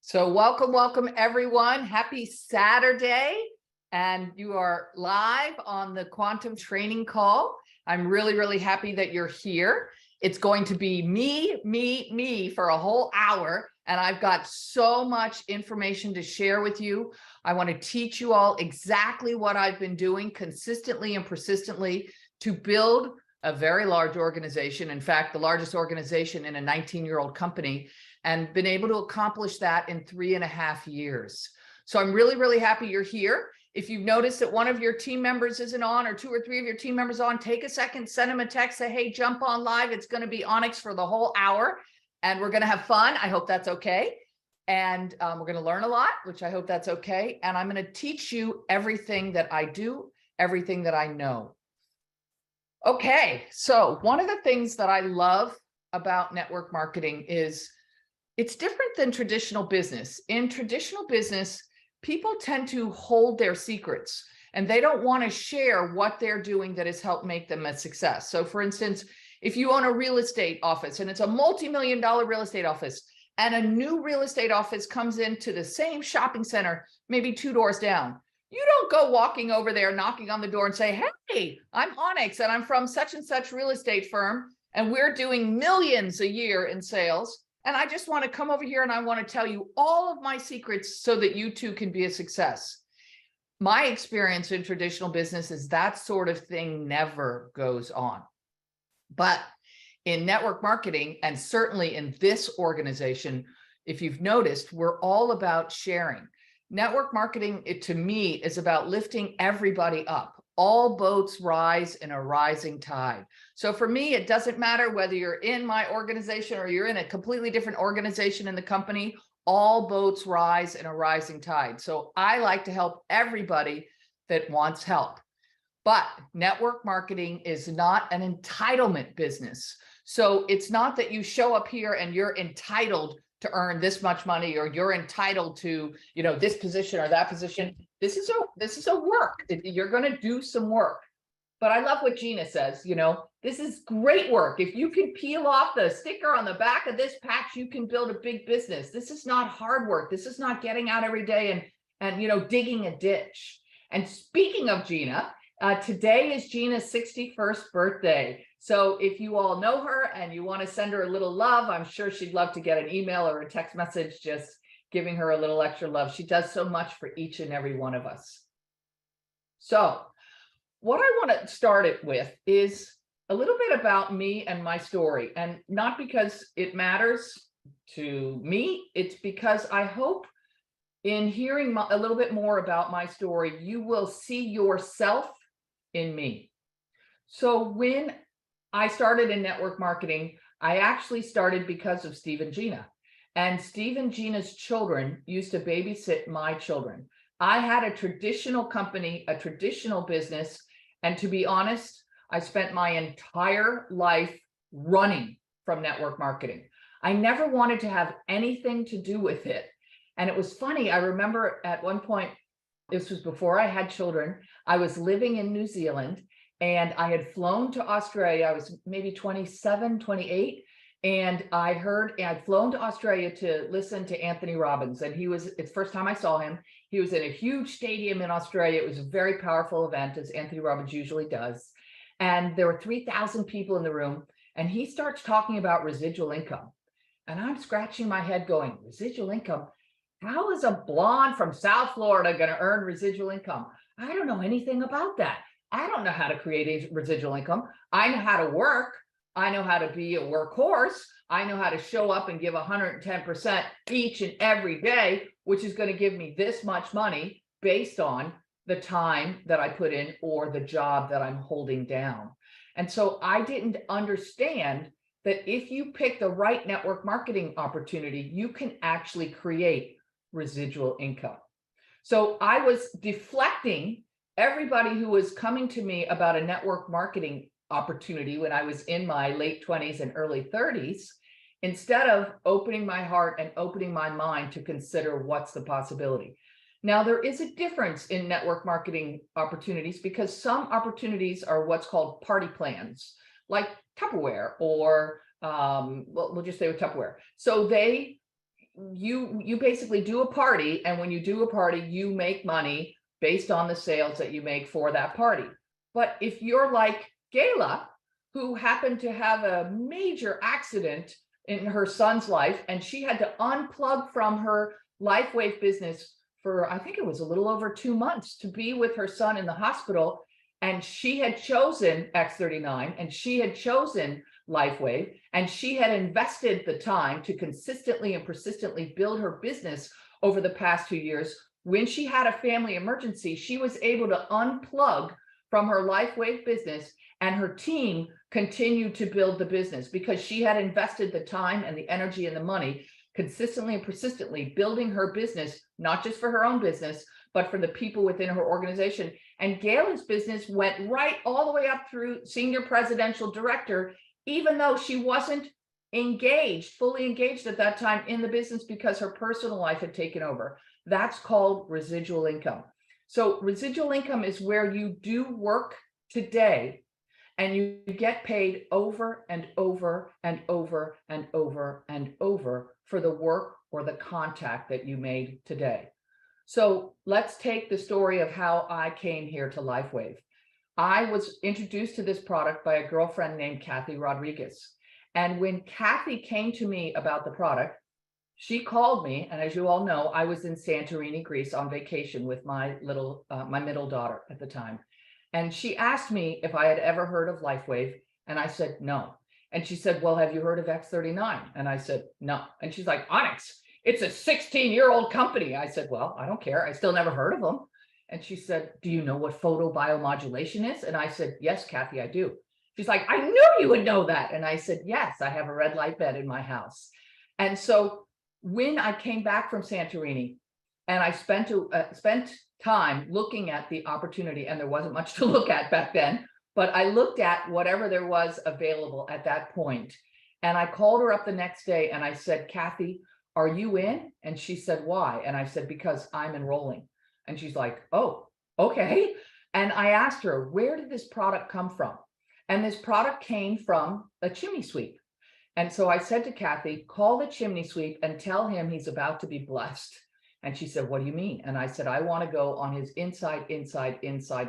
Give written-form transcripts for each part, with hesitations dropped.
So welcome everyone. Happy Saturday. And you are live on the Quantum Training Call. I'm really happy that you're here. It's going to be me for a whole hour. And I've got so much information to share with you. I want to teach you all exactly what I've been doing consistently and persistently to build a very large organization. In fact, the largest organization in a 19-year-old company, and been able to accomplish that in 3.5 years. So I'm really happy you're here. If you've noticed that one of your team members isn't on, or 2 or 3 of your team members on, take a second, send them a text, say, hey, jump on live. It's going to be Onyx for the whole hour, and we're going to have fun. I hope that's okay. And we're going to learn a lot, which I hope that's okay. And I'm going to teach you everything that I do, everything that I know. Okay, so one of the things that I love about network marketing is it's different than traditional business. In traditional business, people tend to hold their secrets and they don't want to share what they're doing that has helped make them a success. So for instance, if you own a real estate office and it's a multi-million-dollar real estate office, and a new real estate office comes into the same shopping center, maybe 2 doors down, you don't go walking over there, knocking on the door and say, hey, I'm Onyx and I'm from such and such real estate firm, and we're doing millions a year in sales. And I just want to come over here and I want to tell you all of my secrets so that you too can be a success. My experience in traditional business is that sort of thing never goes on. But in network marketing, and certainly in this organization, if you've noticed, we're all about sharing. Network marketing, to me, is about lifting everybody up. All boats rise in a rising tide. So for me, it doesn't matter whether you're in my organization or you're in a completely different organization in the company, all boats rise in a rising tide. So I like to help everybody that wants help. But network marketing is not an entitlement business. So it's not that you show up here and you're entitled to earn this much money, or you're entitled to, this position or that position. This is a work. You're going to do some work. But I love what Gina says, this is great work. If you can peel off the sticker on the back of this patch, you can build a big business. This is not hard work. This is not getting out every day and digging a ditch. And speaking of Gina, today is Gina's 61st birthday. So if you all know her and you want to send her a little love, I'm sure she'd love to get an email or a text message just giving her a little extra love. She does so much for each and every one of us. So what I want to start it with is a little bit about me and my story. And not because it matters to me, it's because I hope in hearing a little bit more about my story, you will see yourself in me. So when I started in network marketing, I actually started because of Steve and Gina. And Steve and Gina's children used to babysit my children. I had a traditional company, a traditional business. And to be honest, I spent my entire life running from network marketing. I never wanted to have anything to do with it. And it was funny. I remember at one point, this was before I had children, I was living in New Zealand and I had flown to Australia. I was maybe 27, 28. And I'd flown to Australia to listen to Anthony Robbins. And it's the first time I saw him. He was in a huge stadium in Australia. It was a very powerful event, as Anthony Robbins usually does. And there were 3,000 people in the room. And he starts talking about residual income. And I'm scratching my head going, residual income? How is a blonde from South Florida going to earn residual income? I don't know anything about that. I don't know how to create a residual income. I know how to work. I know how to be a workhorse. I know how to show up and give 110% each and every day, which is going to give me this much money based on the time that I put in or the job that I'm holding down. And so I didn't understand that if you pick the right network marketing opportunity, you can actually create residual income. So I was deflecting everybody who was coming to me about a network marketing opportunity when I was in my late 20s and early 30s, instead of opening my heart and opening my mind to consider what's the possibility. Now, there is a difference in network marketing opportunities because some opportunities are what's called party plans, like Tupperware, or we'll just say with Tupperware. So you basically do a party, and when you do a party, you make money based on the sales that you make for that party. But if you're like Gayla, who happened to have a major accident in her son's life, and she had to unplug from her LifeWave business for, I think it was a little over 2 months, to be with her son in the hospital. And she had chosen X39, and she had chosen LifeWave, and she had invested the time to consistently and persistently build her business over the past 2 years. When she had a family emergency, she was able to unplug from her LifeWave business, and her team continued to build the business because she had invested the time and the energy and the money consistently and persistently building her business, not just for her own business, but for the people within her organization. And Gayla's business went right all the way up through senior presidential director, even though she wasn't fully engaged at that time in the business because her personal life had taken over. That's called residual income. So residual income is where you do work today and you get paid over and over and over and over and over for the work or the contact that you made today. So let's take the story of how I came here to LifeWave. I was introduced to this product by a girlfriend named Kathy Rodriguez. And when Kathy came to me about the product, she called me, and as you all know, I was in Santorini, Greece on vacation with my middle daughter at the time. And she asked me if I had ever heard of LifeWave, and I said, no. And she said, well, have you heard of X39? And I said, no. And she's like, Onyx, it's a 16-year-old company. I said, well, I don't care. I still never heard of them. And she said, do you know what photobiomodulation is? And I said, yes, Kathy, I do. She's like, I knew you would know that. And I said, yes, I have a red light bed in my house. And so when I came back from Santorini and I spent time looking at the opportunity, and there wasn't much to look at back then, but I looked at whatever there was available at that point. And I called her up the next day and I said, Kathy, are you in? And she said, why? And I said, because I'm enrolling. And she's like, oh, okay. And I asked her, where did this product come from? And this product came from a chimney sweep. And so I said to Kathy, call the chimney sweep and tell him he's about to be blessed. And she said, what do you mean? And I said, I want to go on his inside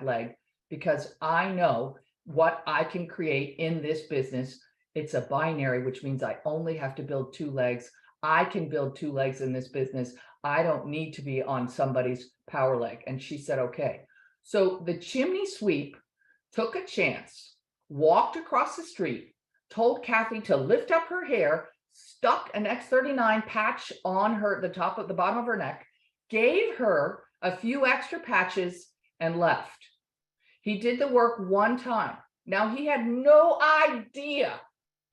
leg, because I know what I can create in this business. It's a binary, which means I only have to build 2 legs. I can build 2 legs in this business. I don't need to be on somebody's power leg. And she said, okay. So the chimney sweep took a chance, walked across the street, told Kathy to lift up her hair, stuck an X39 patch on the bottom of her neck, gave her a few extra patches, and left. He did the work 1 time. Now, he had no idea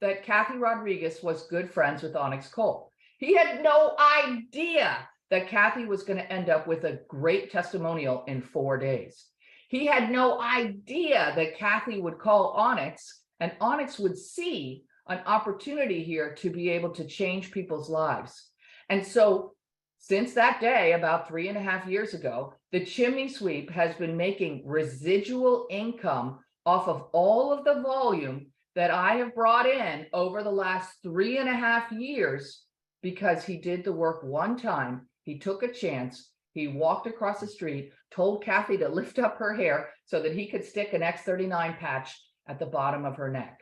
that Kathy Rodriguez was good friends with Onyx Coale. He had no idea that Kathy was going to end up with a great testimonial in 4 days. He had no idea that Kathy would call Onyx, and Onyx would see an opportunity here to be able to change people's lives. And so since that day, about 3.5 years ago, the chimney sweep has been making residual income off of all of the volume that I have brought in over the last 3.5 years, because he did the work 1 time. He took a chance. He walked across the street, told Kathy to lift up her hair so that he could stick an X39 patch at the bottom of her neck.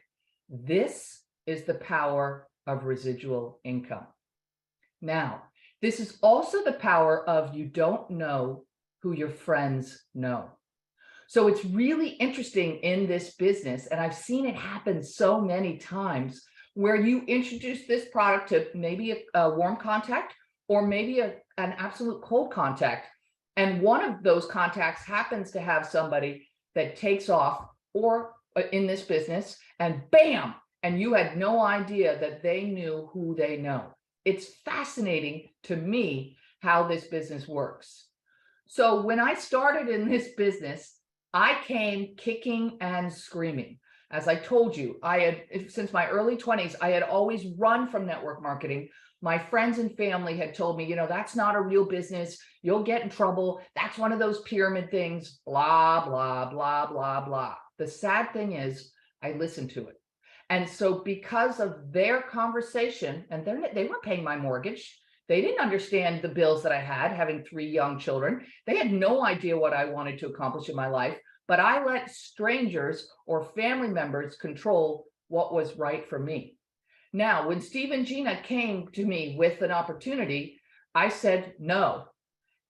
This is the power of residual income. Now, this is also the power of you don't know who your friends know. So it's really interesting in this business, and I've seen it happen so many times, where you introduce this product to maybe a warm contact or maybe an absolute cold contact. And one of those contacts happens to have somebody that takes off or in this business, and bam, and you had no idea that they knew who they know. It's fascinating to me how this business works. So when I started in this business, I came kicking and screaming. As I told you, since my early 20s, I had always run from network marketing. My friends and family had told me, that's not a real business. You'll get in trouble. That's one of those pyramid things, blah, blah, blah, blah, blah. The sad thing is I listened to it. And so because of their conversation, and they weren't paying my mortgage, They didn't understand the bills that I had, having 3 young children. They had no idea what I wanted to accomplish in my life, but I let strangers or family members control what was right for me. Now, when Steve and Gina came to me with an opportunity, I said no.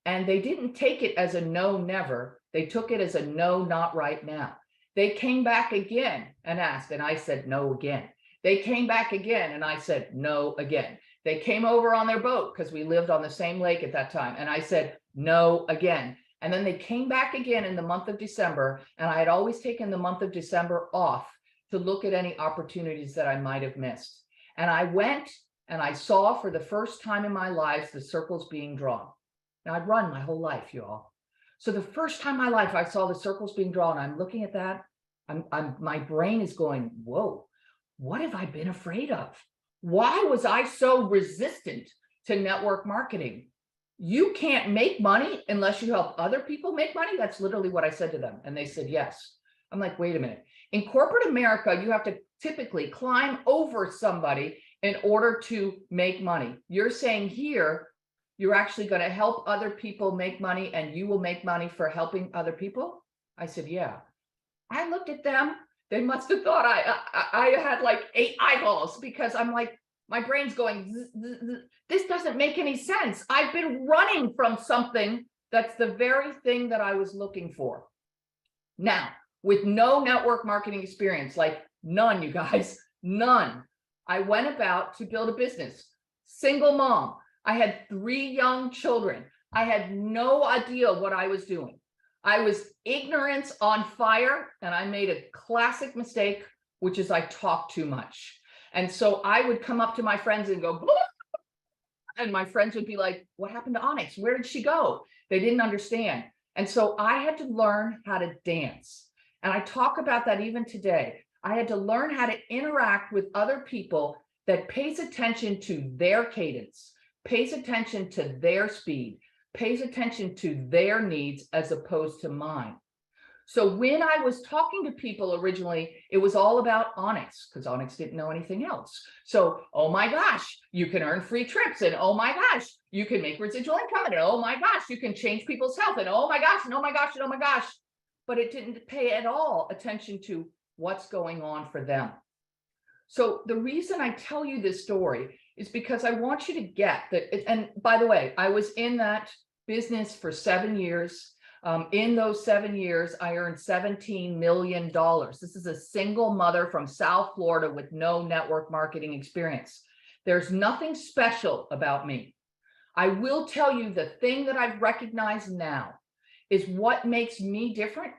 And they didn't take it as a no, never. They took it as a no, not right now. They came back again and asked, and I said no again. They came back again and I said no again. They came over on their boat because we lived on the same lake at that time. And I said no again. And then they came back again in the month of December. And I had always taken the month of December off to look at any opportunities that I might have missed. And I went and I saw for the first time in my life the circles being drawn. Now, I'd run my whole life, you all. So the first time in my life I saw the circles being drawn, I'm looking at that. My brain is going, whoa, what have I been afraid of? Why was I so resistant to network marketing? You can't make money unless you help other people make money. That's literally what I said to them. And they said, yes. I'm like, wait a minute. In corporate America, you have to typically climb over somebody in order to make money. You're saying here, you're actually going to help other people make money and you will make money for helping other people? I said, yeah. I looked at them. They must have thought I had like 8 eyeballs because I'm like, my brain's going, this doesn't make any sense. I've been running from something that's the very thing that I was looking for. Now, with no network marketing experience, like none, you guys, none, I went about to build a business. Single mom. I had 3 young children. I had no idea what I was doing. I was ignorance on fire, and I made a classic mistake, which is I talked too much. And so I would come up to my friends and go, blah! And my friends would be like, what happened to Onyx? Where did she go? They didn't understand. And so I had to learn how to dance. And I talk about that even today. I had to learn how to interact with other people that pays attention to their cadence, pays attention to their speed, pays attention to their needs as opposed to mine. So when I was talking to people originally, it was all about Onyx because Onyx didn't know anything else. So, oh my gosh, you can earn free trips, and oh my gosh, you can make residual income, and oh my gosh, you can change people's health, and oh my gosh, and oh my gosh, and oh my gosh. But it didn't pay at all attention to what's going on for them. So the reason I tell you this story is because I want you to get that. And by the way, I was in that business for 7 years. In those 7 years, I earned $17 million. This is a single mother from South Florida with no network marketing experience. There's nothing special about me. I will tell you the thing that I've recognized now is what makes me different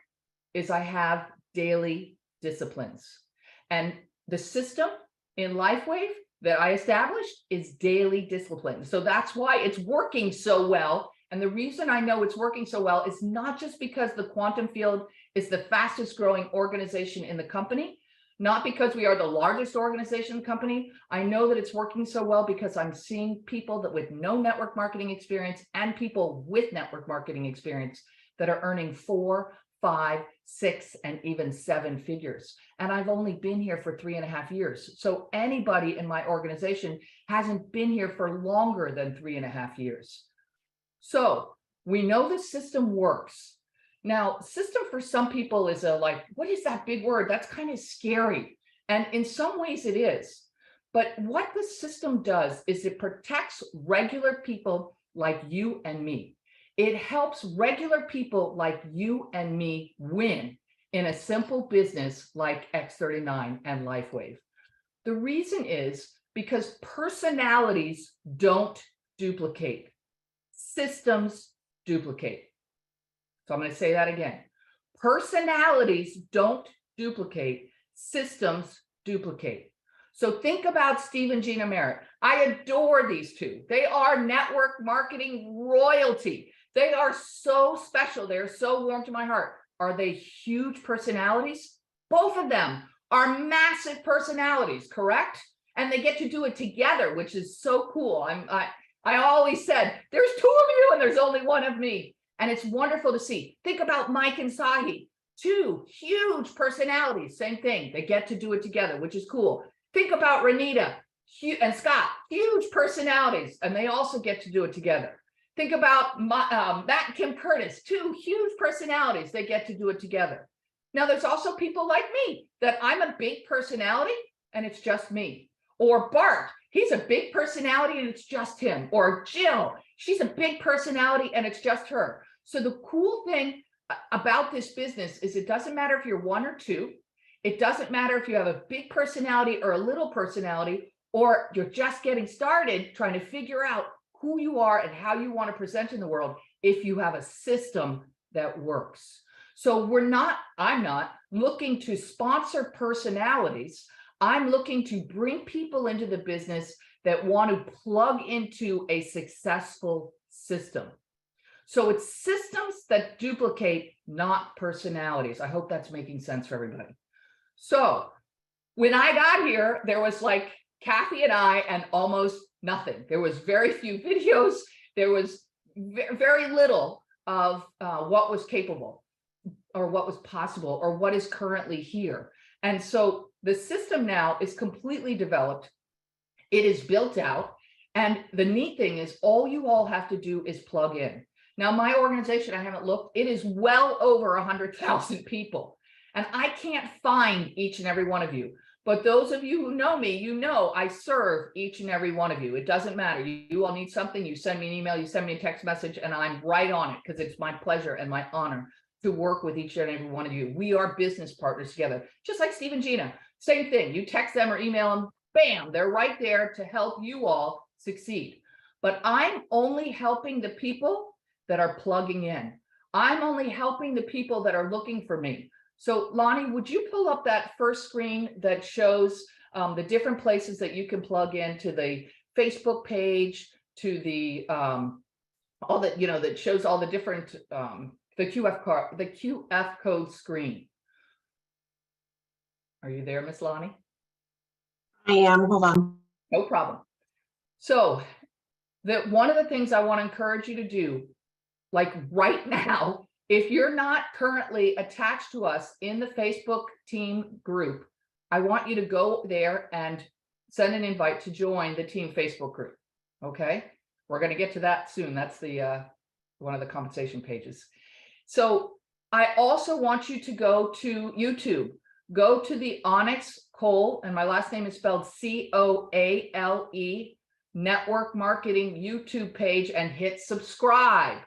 is I have daily disciplines. And the system in LifeWave that I established is daily discipline. So that's why it's working so well. And the reason I know it's working so well is not just because the quantum field is the fastest growing organization in the company, not because we are the largest organization in the company. I know that it's working so well because I'm seeing people that with no network marketing experience and people with network marketing experience that are earning 4, 5, 6, and even 7 figures. And I've only been here for 3.5 years. So anybody in my organization hasn't been here for longer than 3.5 years. So we know the system works. Now, system for some people is like, what is that big word? That's kind of scary. And in some ways it is. But what the system does is it protects regular people like you and me. It helps regular people like you and me win in a simple business like X39 and LifeWave. The reason is because personalities don't duplicate. Systems duplicate. So I'm going to say that again. Personalities don't duplicate. Systems duplicate. So think about Steve and Gina Merritt. I adore these two. They are network marketing royalty. They are so special. They are so warm to my heart. Are they huge personalities? Both of them are massive personalities, correct? And they get to do it together, which is so cool. I always said, there's 2 of you and there's only 1 of me. And it's wonderful to see. Think about Mike and Sahi, 2 huge personalities, same thing. They get to do it together, which is cool. Think about Renita, and Scott, huge personalities, and they also get to do it together. Think about Matt and Kim Curtis, two huge personalities, they get to do it together. Now, there's also people like me, that I'm a big personality and it's just me. Or Bart, he's a big personality and it's just him. Or Jill, she's a big personality and it's just her. So the cool thing about this business is it doesn't matter if you're one or two. It doesn't matter if you have a big personality or a little personality, or you're just getting started trying to figure out who you are and how you want to present in the world if you have a system that works. So I'm not looking to sponsor personalities. I'm looking to bring people into the business that want to plug into a successful system. So it's systems that duplicate, not personalities. I hope that's making sense for everybody. So when I got here, there was like Kathy and I and almost nothing. There was very few videos. There was very little of what was capable or what was possible or what is currently here. And so the system now is completely developed. It is built out. And the neat thing is all you all have to do is plug in. Now, my organization, I haven't looked, it is well over 100,000 people. And I can't find each and every one of you. But those of you who know me, you know I serve each and every one of you. It doesn't matter. You all need something, you send me an email, you send me a text message, and I'm right on it because it's my pleasure and my honor to work with each and every one of you. We are business partners together, just like Steve and Gina. Same thing. You text them or email them, bam, they're right there to help you all succeed. But I'm only helping the people that are plugging in. I'm only helping the people that are looking for me. So Lonnie, would you pull up that first screen that shows the different places that you can plug into the Facebook page, to the all that, you know, that shows all the different the QF code screen. Are you there, Miss Lonnie? I am. Hold on. No problem. So one of the things I want to encourage you to do, like right now, if you're not currently attached to us in the Facebook team group, I want you to go there and send an invite to join the team Facebook group. Okay, we're going to get to that soon. That's the one of the compensation pages. So I also want you to go to YouTube. Go to the Onyx Coale, and my last name is spelled C-O-A-L-E, Network Marketing YouTube page, and hit subscribe.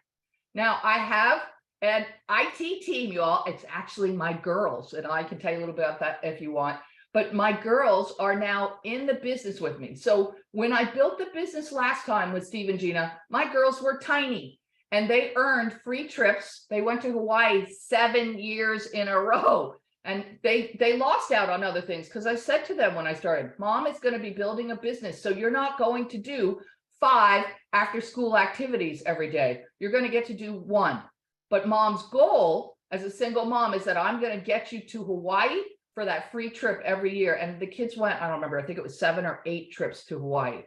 Now I have an IT team, y'all. It's actually my girls, and I can tell you a little bit about that if you want. But my girls are now in the business with me. So when I built the business last time with Steve and Gina, my girls were tiny and they earned free trips. They went to Hawaii 7 years in a row, and they lost out on other things because I said to them when I started, Mom is going to be building a business. So you're not going to do 5 after school activities every day. You're going to get to do 1. But Mom's goal as a single mom is that I'm going to get you to Hawaii for that free trip every year. And the kids went, I don't remember, I think it was 7 or 8 trips to Hawaii.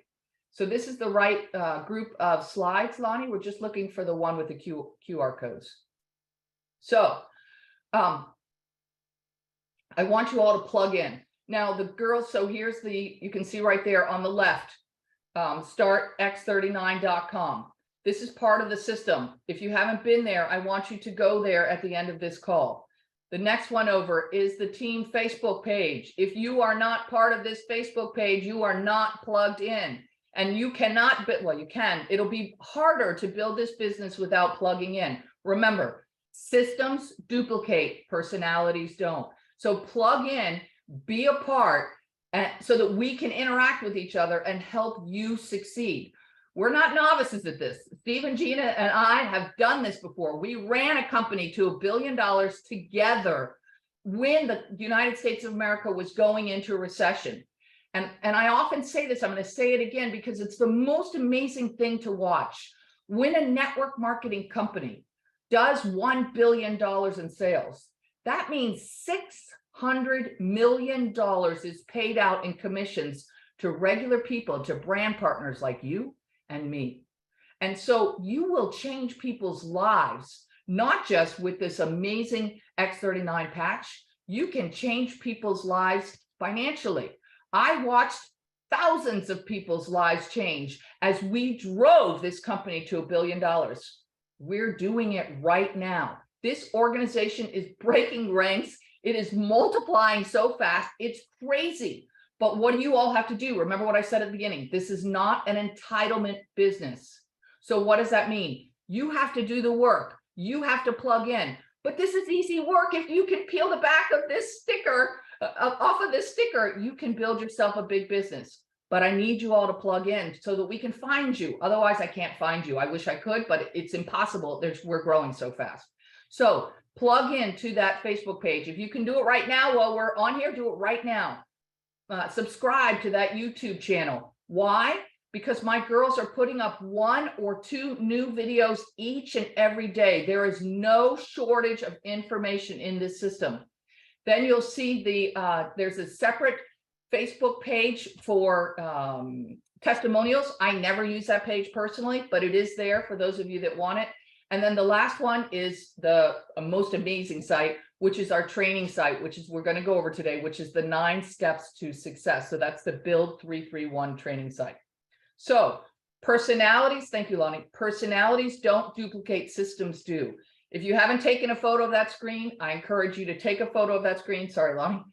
So this is the right group of slides, Lonnie. We're just looking for the one with the QR codes. So I want you all to plug in. Now the girls, so here's you can see right there on the left, startx39.com. This is part of the system. If you haven't been there, I want you to go there at the end of this call. The next one over is the team Facebook page. If you are not part of this Facebook page, you are not plugged in, and you cannot, well, you can. It'll be harder to build this business without plugging in. Remember, systems duplicate, personalities don't. So plug in, be a part, so that we can interact with each other and help you succeed. We're not novices at this. Steve and Gina and I have done this before. We ran a company to $1 billion together when the United States of America was going into a recession. And I often say this, I'm going to say it again because it's the most amazing thing to watch. When a network marketing company does $1 billion in sales, that means $600 million is paid out in commissions to regular people, to brand partners like you and me. And so you will change people's lives, not just with this amazing X39 patch. You can change people's lives financially. I watched thousands of people's lives change as we drove this company to $1 billion. We're doing it right now. This organization is breaking ranks. It is multiplying so fast. It's crazy. But what do you all have to do? Remember what I said at the beginning. This is not an entitlement business. So what does that mean? You have to do the work. You have to plug in. But this is easy work. If you can peel the back of this sticker, off of this sticker, you can build yourself a big business. But I need you all to plug in so that we can find you. Otherwise, I can't find you. I wish I could, but it's impossible. We're growing so fast. So plug into that Facebook page. If you can do it right now while we're on here, do it right now. Subscribe to that YouTube channel. Why? Because my girls are putting up 1 or 2 new videos each and every day. There is no shortage of information in this system. Then you'll see there's a separate Facebook page for testimonials. I never use that page personally, but it is there for those of you that want it. And then the last one is the most amazing site, which is our training site, which is we're going to go over today, which is the 9 steps to success. So that's the Build 331 training site. So personalities, thank you, Lonnie. Personalities don't duplicate, systems do. If you haven't taken a photo of that screen, I encourage you to take a photo of that screen. Sorry, Lonnie.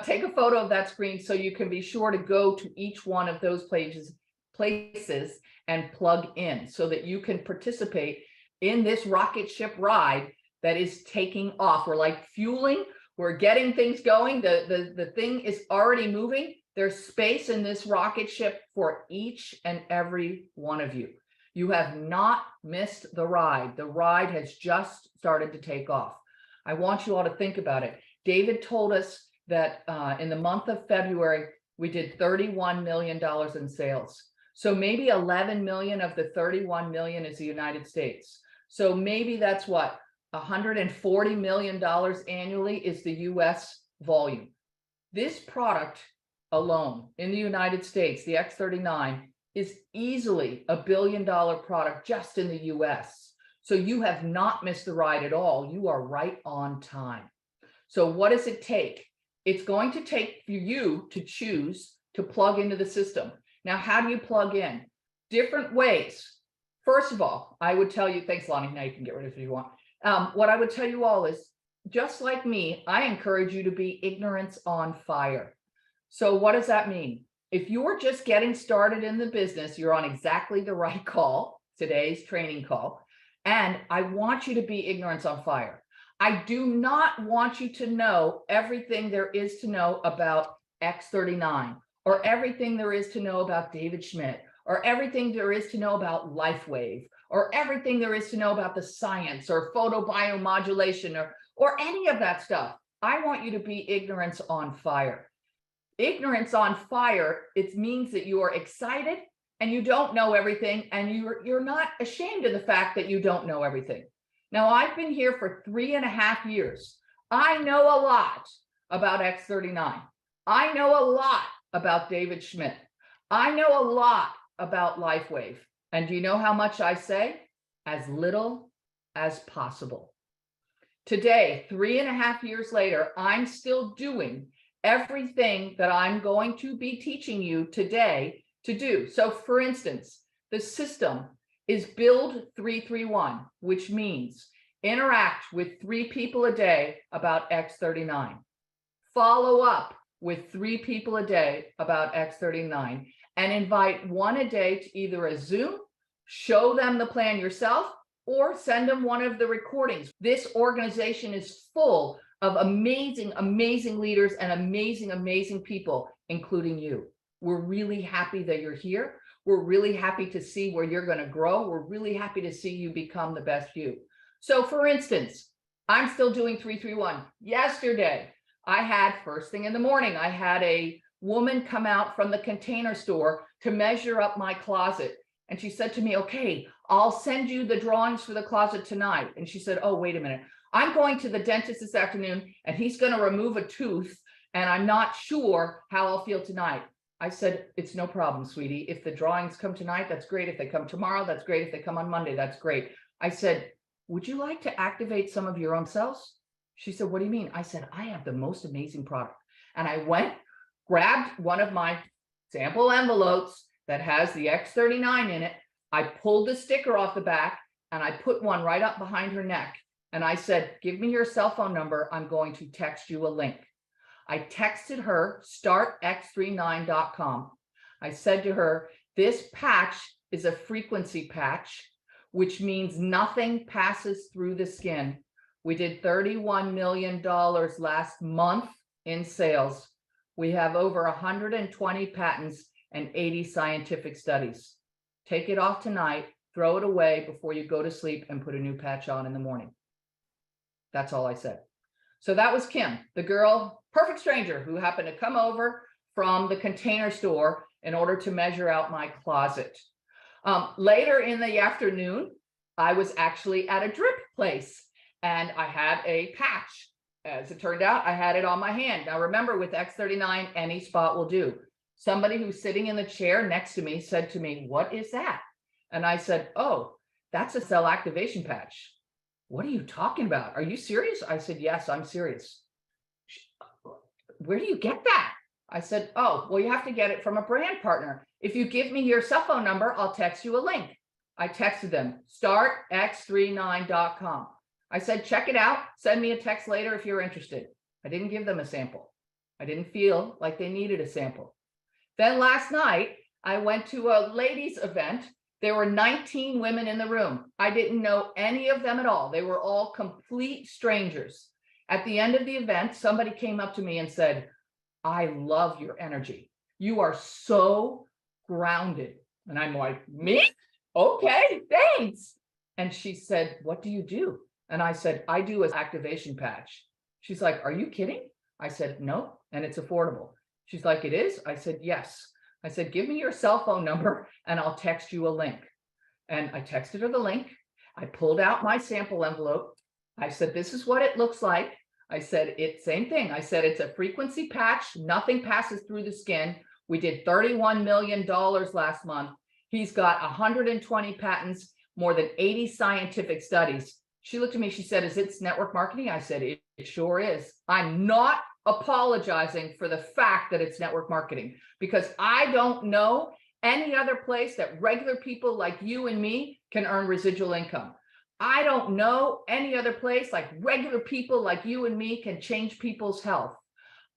Take a photo of that screen so you can be sure to go to each one of those places and plug in so that you can participate in this rocket ship ride that is taking off. We're like fueling, we're getting things going. The thing is already moving. There's space in this rocket ship for each and every one of you. You have not missed the ride. The ride has just started to take off. I want you all to think about it. David told us that in the month of February, we did $31 million in sales. So maybe 11 million of the 31 million is the United States. So maybe that's what, $140 million annually is the US volume. This product alone in the United States, the X39, is easily $1 billion product just in the US. So you have not missed the ride at all. You are right on time. So what does it take? It's going to take for you to choose to plug into the system. Now, how do you plug in? Different ways. First of all, I would tell you, thanks, Lonnie. Now you can get rid of it if you want. What I would tell you all is, just like me, I encourage you to be ignorance on fire. So what does that mean? If you're just getting started in the business, you're on exactly the right call, today's training call. And I want you to be ignorance on fire. I do not want you to know everything there is to know about X39, or everything there is to know about David Schmidt, or everything there is to know about LifeWave, or everything there is to know about the science or photobiomodulation or any of that stuff. I want you to be ignorance on fire. Ignorance on fire, it means that you are excited and you don't know everything, and you're not ashamed of the fact that you don't know everything. Now, I've been here for 3.5 years. I know a lot about X39. I know a lot about David Schmidt. I know a lot about LifeWave. And do you know how much I say? As little as possible. Today, 3.5 years later, I'm still doing everything that I'm going to be teaching you today to do. So for instance, the system is Build 331, which means interact with 3 people a day about X39. Follow up with 3 people a day about X39, and invite 1 a day to either a Zoom, show them the plan yourself, or send them one of the recordings. This organization is full of amazing, amazing leaders and amazing, amazing people, including you. We're really happy that you're here. We're really happy to see where you're going to grow. We're really happy to see you become the best you. So for instance, I'm still doing 331. Yesterday, I had, first thing in the morning, I had a woman come out from the Container Store to measure up my closet. And she said to me, okay, I'll send you the drawings for the closet tonight. And she said, oh, wait a minute. I'm going to the dentist this afternoon and he's going to remove a tooth and I'm not sure how I'll feel tonight. I said, it's no problem, sweetie. If the drawings come tonight, that's great. If they come tomorrow, that's great. If they come on Monday, that's great. I said, would you like to activate some of your own cells? She said, what do you mean? I said, I have the most amazing product. And I went, grabbed one of my sample envelopes that has the X39 in it. I pulled the sticker off the back and I put one right up behind her neck. And I said, give me your cell phone number. I'm going to text you a link. I texted her startx39.com. I said to her, this patch is a frequency patch, which means nothing passes through the skin. We did $31 million last month in sales. We have over 120 patents and 80 scientific studies. Take it off tonight, throw it away before you go to sleep, and put a new patch on in the morning. That's all I said. So that was Kim, the girl, perfect stranger, who happened to come over from the Container Store in order to measure out my closet. Later in the afternoon, I was actually at a drip place and I had a patch. As it turned out, I had it on my hand. Now remember, with X39, any spot will do. Somebody who's sitting in the chair next to me said to me, what is that? And I said, oh, that's a cell activation patch. What are you talking about? Are you serious? I said, yes, I'm serious. Where do you get that? I said, oh, well, you have to get it from a brand partner. If you give me your cell phone number, I'll text you a link. I texted them, startx39.com. I said, check it out. Send me a text later if you're interested. I didn't give them a sample. I didn't feel like they needed a sample. Then last night, I went to a ladies' event. There were 19 women in the room. I didn't know any of them at all. They were all complete strangers. At the end of the event, somebody came up to me and said, I love your energy. You are so grounded. And I'm like, me? Okay, thanks. And she said, what do you do? And I said, I do an activation patch. She's like, are you kidding? I said, no, and it's affordable. She's like, it is? I said, yes. I said, give me your cell phone number and I'll text you a link. And I texted her the link. I pulled out my sample envelope. I said, this is what it looks like. I said, it's same thing. I said, it's a frequency patch. Nothing passes through the skin. We did $31 million last month. He's got 120 patents, more than 80 scientific studies. She looked at me, she said, is it network marketing? I said, it sure is. I'm not apologizing for the fact that it's network marketing, because I don't know any other place that regular people like you and me can earn residual income. I don't know any other place like regular people like you and me can change people's health.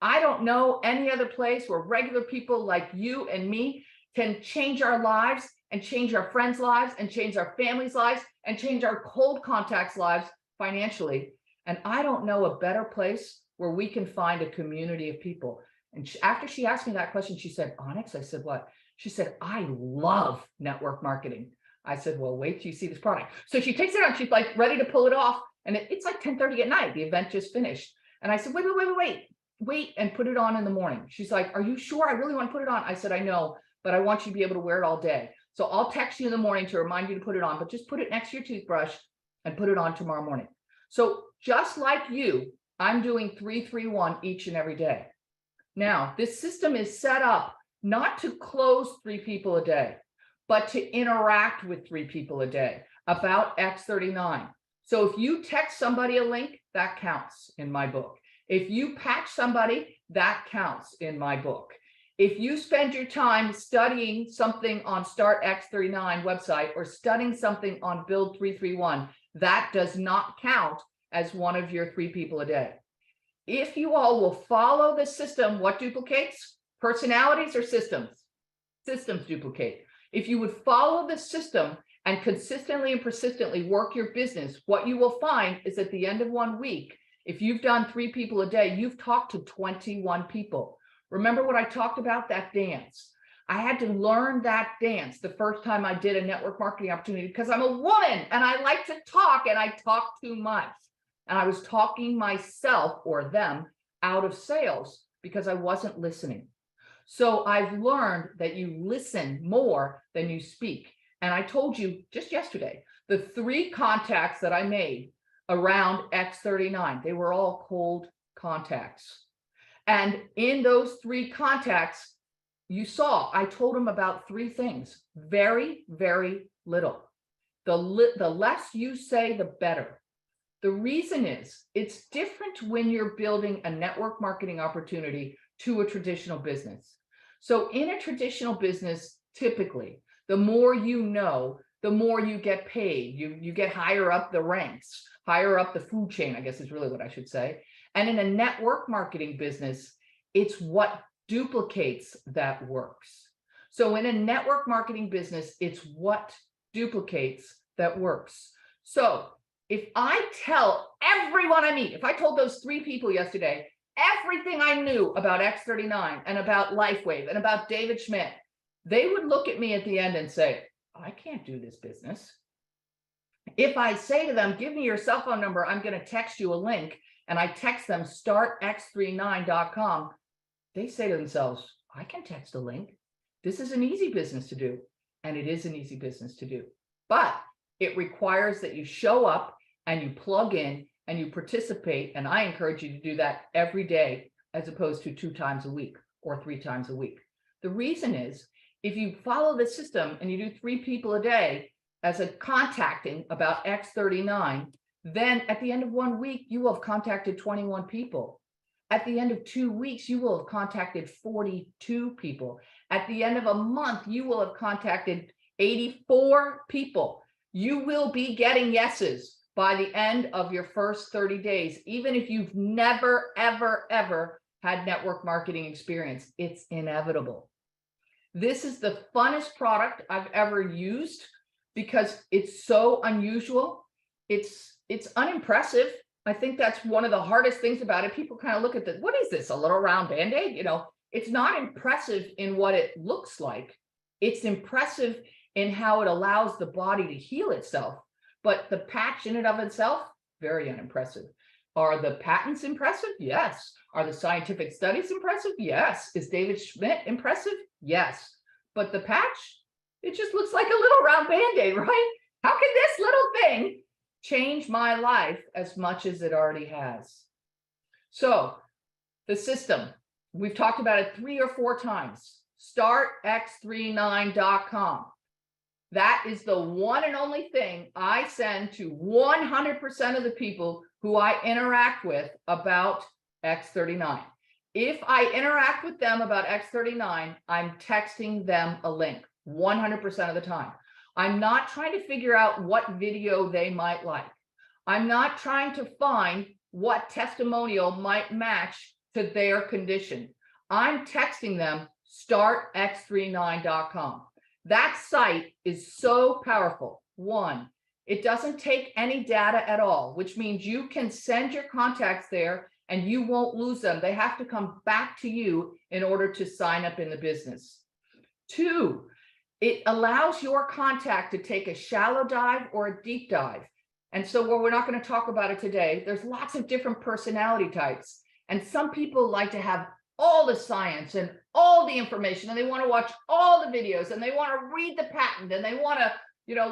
I don't know any other place where regular people like you and me can change our lives and change our friends' lives and change our families' lives and change our cold contacts' lives financially. And I don't know a better place where we can find a community of people. And after she asked me that question, she said, Onyx, I said, what? She said, I love network marketing. I said, well, wait till you see this product. So she takes it out, she's like ready to pull it off. And it's like 10:30 at night. The event just finished. And I said, wait, and put it on in the morning. She's like, are you sure? I really want to put it on. I said, I know, but I want you to be able to wear it all day. So I'll text you in the morning to remind you to put it on, but just put it next to your toothbrush and put it on tomorrow morning. So just like you, I'm doing 3-3-1 each and every day. Now, this system is set up not to close 3 people a day, but to interact with 3 people a day about X39. So if you text somebody a link, that counts in my book. If you patch somebody, that counts in my book. If you spend your time studying something on Start X39 website or studying something on Build 331, that does not count as one of your 3 people a day. If you all will follow the system, what duplicates? Personalities or systems? Systems duplicate. If you would follow the system and consistently and persistently work your business, what you will find is at the end of 1 week, if you've done 3 people a day, you've talked to 21 people. Remember what I talked about, that dance? I had to learn that dance the first time I did a network marketing opportunity because I'm a woman and I like to talk and I talk too much. And I was talking myself or them out of sales because I wasn't listening. So I've learned that you listen more than you speak. And I told you just yesterday, the 3 contacts that I made around X39, they were all cold contacts. And in those 3 contacts, you saw, I told them about 3 things, very, very little. The less you say, the better. The reason is it's different when you're building a network marketing opportunity to a traditional business. So in a traditional business, typically, the more you know, the more you get paid. You get higher up the ranks, higher up the food chain, I guess is really what I should say. And in a network marketing business, it's what duplicates that works. So in a network marketing business, it's what duplicates that works. So if I tell everyone I meet, if I told those 3 people yesterday, everything I knew about X39 and about LifeWave and about David Schmidt, they would look at me at the end and say, I can't do this business. If I say to them, give me your cell phone number, I'm going to text you a link, and I text them startx39.com, they say to themselves, I can text a link. This is an easy business to do. And it is an easy business to do. But it requires that you show up and you plug in and you participate. And I encourage you to do that every day, as opposed to 2 times a week or 3 times a week. The reason is, if you follow the system and you do 3 people a day as a contacting about X39, then at the end of 1 week, you will have contacted 21 people. At the end of 2 weeks, you will have contacted 42 people. At the end of a month, you will have contacted 84 people. You will be getting yeses by the end of your first 30 days, even if you've never, ever, ever had network marketing experience. It's inevitable. This is the funnest product I've ever used because it's so unusual. It's unimpressive. I think that's one of the hardest things about it. People kind of look at this, what is this, a little round Band-Aid? You know, it's not impressive in what it looks like. It's impressive in how it allows the body to heal itself. But the patch in and of itself, very unimpressive. Are the patents impressive? Yes. Are the scientific studies impressive? Yes. Is David Schmidt impressive? Yes. But the patch, it just looks like a little round Band-Aid, right? How can this little thing change my life as much as it already has? So the system, we've talked about it 3 or 4 times. StartX39.com. That is the one and only thing I send to 100% of the people who I interact with about X39. If I interact with them about X39, I'm texting them a link 100% of the time. I'm not trying to figure out what video they might like. I'm not trying to find what testimonial might match to their condition. I'm texting them startx39.com. That site is so powerful. 1, it doesn't take any data at all, which means you can send your contacts there and you won't lose them. They have to come back to you in order to sign up in the business. 2, it allows your contact to take a shallow dive or a deep dive. And so we're not going to talk about it today. There's lots of different personality types. And some people like to have all the science and all the information, and they want to watch all the videos, and they want to read the patent, and they want to,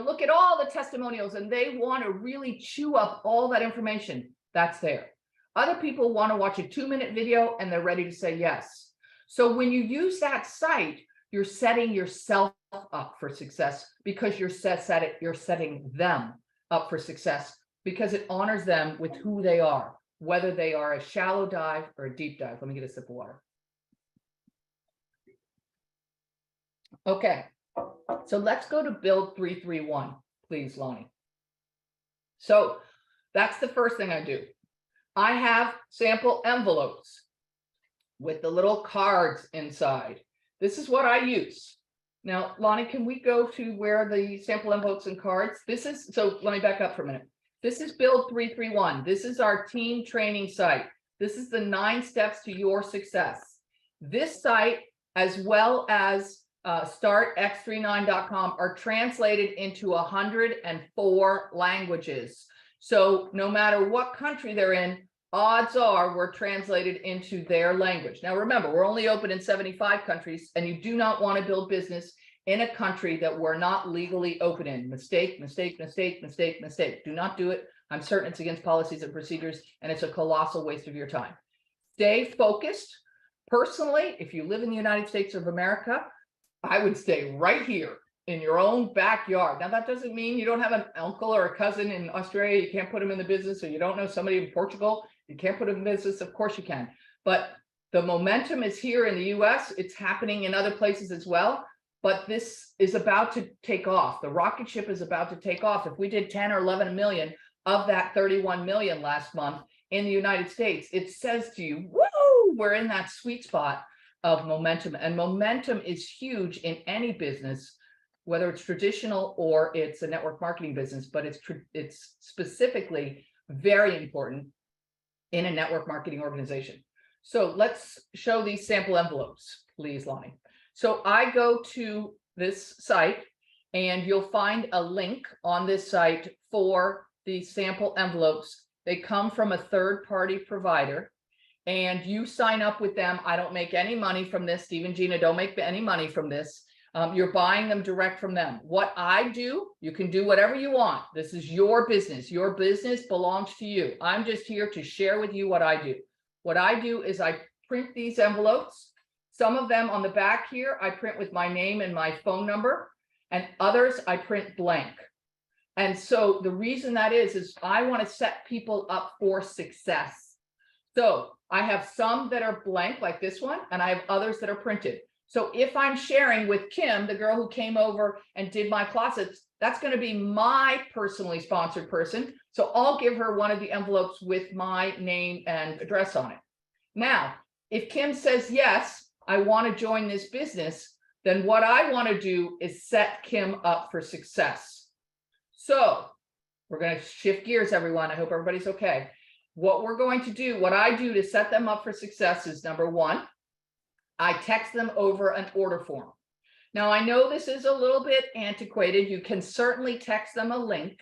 look at all the testimonials, and they want to really chew up all that information. That's there. Other people want to watch a 2-minute video and they're ready to say yes. So when you use that site, you're setting yourself up for success because you're setting them up for success because it honors them with who they are, whether they are a shallow dive or a deep dive. Let me get a sip of water. Okay, so let's go to build 331, please, Lonnie. So that's the first thing I do. I have sample envelopes with the little cards inside. This is what I use. Now, Lonnie, can we go to where the sample envelopes and cards? So let me back up for a minute. This is build 331. This is our team training site. This is the 9 steps to your success. This site, as well as startx39.com, are translated into 104 languages. So no matter what country they're in, odds are we're translated into their language. Now, remember, we're only open in 75 countries, and you do not want to build business in a country that we're not legally open in. Mistake, mistake, mistake, mistake, mistake. Do not do it. I'm certain it's against policies and procedures, and it's a colossal waste of your time. Stay focused. Personally, if you live in the United States of America, I would stay right here in your own backyard. Now, that doesn't mean you don't have an uncle or a cousin in Australia. You can't put them in the business, or you don't know somebody in Portugal. You can't put them in business. Of course you can. But The momentum is here in the US. It's happening in other places as well. But this is about to take off. The rocket ship is about to take off. If we did 10 or 11 million of that 31 million last month in the United States, it says to you, woo, we're in that sweet spot of momentum. And momentum is huge in any business, whether it's traditional or it's a network marketing business, but it's specifically very important in a network marketing organization. So let's show these sample envelopes, please, Lonnie. So I go to this site and you'll find a link on this site for the sample envelopes. They come from a third-party provider and you sign up with them. I don't make any money from this. Steve and Gina don't make any money from this. You're buying them direct from them. What I do, you can do whatever you want. This is your business. Your business belongs to you. I'm just here to share with you what I do. What I do is I print these envelopes. Some of them on the back here, I print with my name and my phone number, and others I print blank. And so the reason that is I want to set people up for success. So I have some that are blank like this one, and I have others that are printed. So if I'm sharing with Kim, the girl who came over and did my closets, that's going to be my personally sponsored person. So I'll give her one of the envelopes with my name and address on it. Now, if Kim says, yes, I want to join this business, then what I want to do is set Kim up for success. So we're going to shift gears, everyone. I hope everybody's okay. What we're going to do, what I do to set them up for success is, number one, I text them over an order form. Now, I know this is a little bit antiquated. You can certainly text them a link,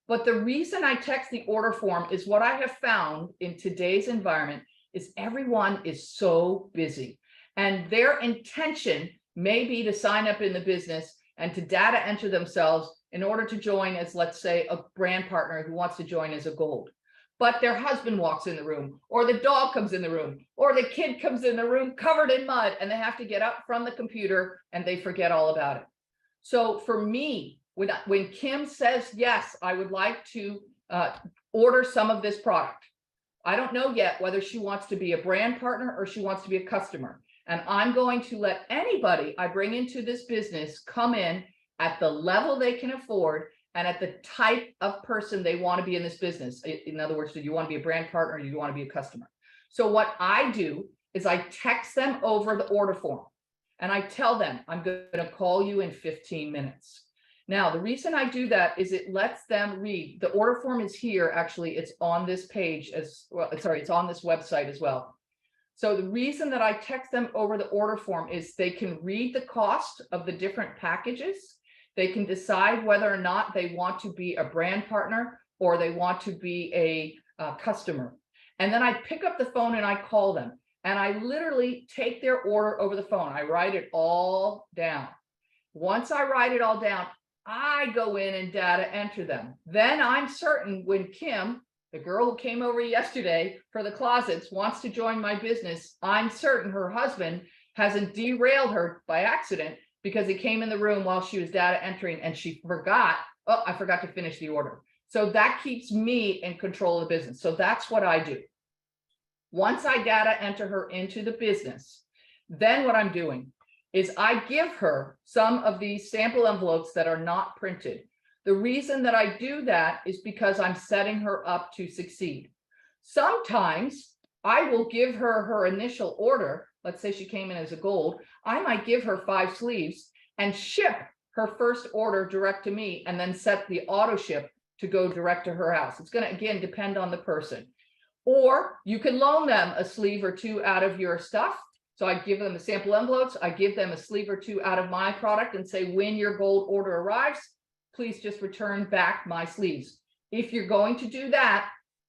but the reason I text the order form is what I have found in today's environment is everyone is so busy. And their intention may be to sign up in the business and to data enter themselves in order to join as, let's say, a brand partner who wants to join as a gold. But their husband walks in the room, or the dog comes in the room, or the kid comes in the room covered in mud, and they have to get up from the computer and they forget all about it. So for me, when Kim says, yes, I would like to order some of this product, I don't know yet whether she wants to be a brand partner or she wants to be a customer. And I'm going to let anybody I bring into this business come in at the level they can afford and at the type of person they want to be in this business. In other words, do you want to be a brand partner or do you want to be a customer? So what I do is I text them over the order form and I tell them I'm going to call you in 15 minutes. Now, the reason I do that is it lets them read. The order form is here. Actually, it's on this page as well. Sorry, it's on this website as well. So the reason that I text them over the order form is they can read the cost of the different packages. They can decide whether or not they want to be a brand partner or they want to be a customer. And then I pick up the phone and I call them. And I literally take their order over the phone. I write it all down. Once I write it all down, I go in and data enter them. Then I'm certain when Kim, the girl who came over yesterday for the closets, wants to join my business, I'm certain her husband hasn't derailed her by accident because he came in the room while she was data entering and she forgot, oh, I forgot to finish the order. So that keeps me in control of the business. So that's what I do. Once I data enter her into the business, then what I'm doing is I give her some of these sample envelopes that are not printed. The reason that I do that is because I'm setting her up to succeed. Sometimes I will give her her initial order. Let's say she came in as a gold. I might give her 5 sleeves and ship her first order direct to me and then set the auto ship to go direct to her house. It's going to, again, depend on the person. Or you can loan them a sleeve or 2 out of your stuff. So I give them the sample envelopes. I give them a sleeve or 2 out of my product and say, when your gold order arrives, please just return back my sleeves. If you're going to do that,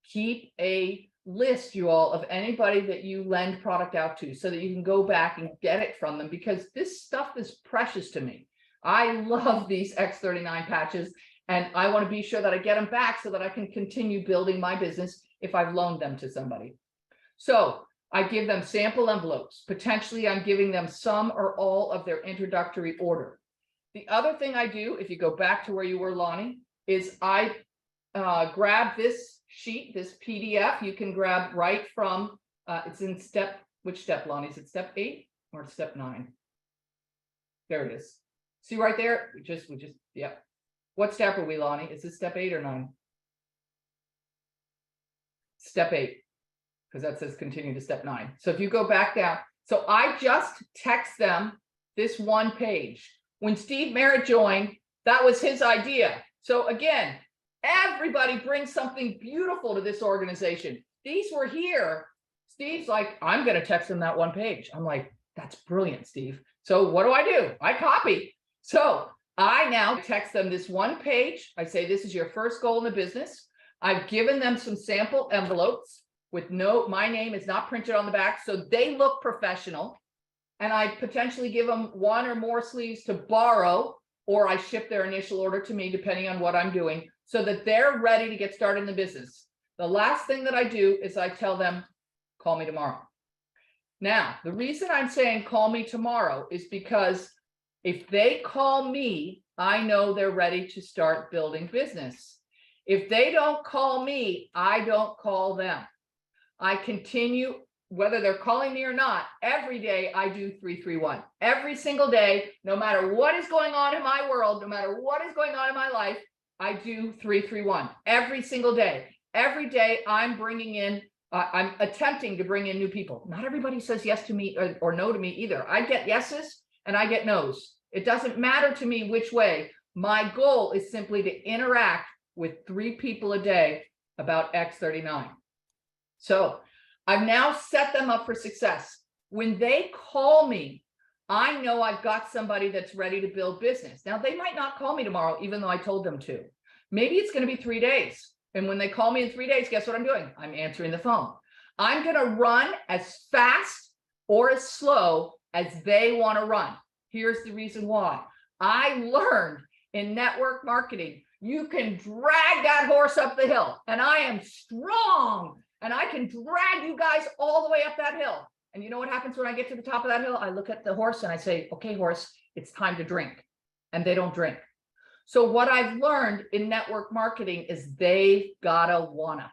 keep a list, you all, of anybody that you lend product out to so that you can go back and get it from them, because this stuff is precious to me. I love these X39 patches and I want to be sure that I get them back so that I can continue building my business if I've loaned them to somebody. So I give them sample envelopes. Potentially I'm giving them some or all of their introductory order. The other thing I do, if you go back to where you were, Lonnie, is I grab this sheet, this PDF. You can grab right from, it's in step Which step, Lonnie? Is it step 8 or step 9? There it is. See right there? We just, yep. What step are we, Lonnie? Is this step 8 or 9? Step 8, because that says continue to step 9. So if you go back down, so I just text them this one page. When Steve Merritt joined, that was his idea. So again, everybody brings something beautiful to this organization. These were here. Steve's like, I'm going to text them that one page. I'm like, that's brilliant, Steve. So what do? I copy. So I now text them this one page. I say, this is your first goal in the business. I've given them some sample envelopes with my name is not printed on the back. So they look professional. And I potentially give them one or more sleeves to borrow, or I ship their initial order to me, depending on what I'm doing, so that they're ready to get started in the business. The last thing that I do is I tell them, call me tomorrow. Now, the reason I'm saying call me tomorrow is because if they call me, I know they're ready to start building business. If they don't call me, I don't call them. I continue, whether they're calling me or not, every day I do 331. Every single day, no matter what is going on in my world, no matter what is going on in my life, I do 331 every single day. Every day I'm bringing in, I'm attempting to bring in new people. Not everybody says yes to me or no to me either. I get yeses and I get nos. It doesn't matter to me which way. My goal is simply to interact with 3 people a day about X39. So I've now set them up for success. When they call me, I know I've got somebody that's ready to build business. Now, they might not call me tomorrow, even though I told them to. Maybe it's going to be 3 days. And when they call me in 3 days, guess what I'm doing? I'm answering the phone. I'm going to run as fast or as slow as they want to run. Here's the reason why. I learned in network marketing, you can drag that horse up the hill, and I am strong, and I can drag you guys all the way up that hill. And you know what happens when I get to the top of that hill? I look at the horse and I say, okay, horse, it's time to drink. And they don't drink. So what I've learned in network marketing is they've gotta wanna.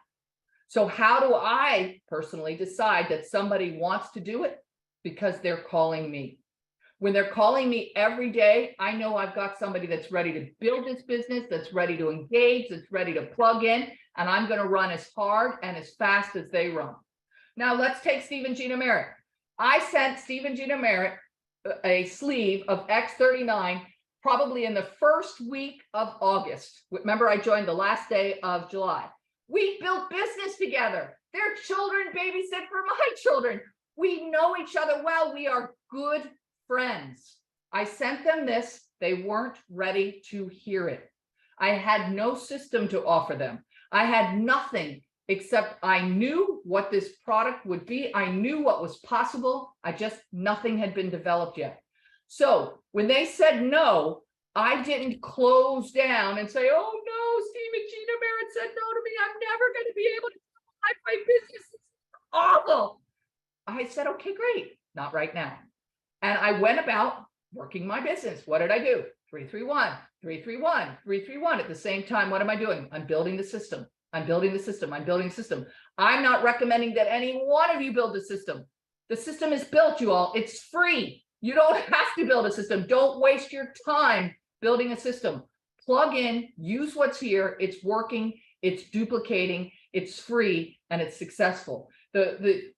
So how do I personally decide that somebody wants to do it? Because they're calling me. When they're calling me every day, I know I've got somebody that's ready to build this business, that's ready to engage, that's ready to plug in, and I'm going to run as hard and as fast as they run. Now let's take Steve and Gina Merritt. I sent Steve and Gina Merritt a sleeve of X39 probably in the first week of August. Remember, I joined the last day of July. We built business together. Their children babysit for my children. We know each other well. We are good friends. I sent them this. They weren't ready to hear it. I had no system to offer them. I had nothing except I knew what this product would be. I knew what was possible. Nothing had been developed yet. So when they said no, I didn't close down and say, oh no, Steve and Gina Merritt said no to me. I'm never going to be able to survive my business. It's awful. I said, okay, great. Not right now. And I went about working my business. What did I do? 331, 331, 331. At the same time, what am I doing? I'm building the system. I'm building the system. I'm building the system. I'm not recommending that any one of you build a system. The system is built, you all. It's free. You don't have to build a system. Don't waste your time building a system. Plug in, use what's here. It's working. It's duplicating. It's free, and it's successful.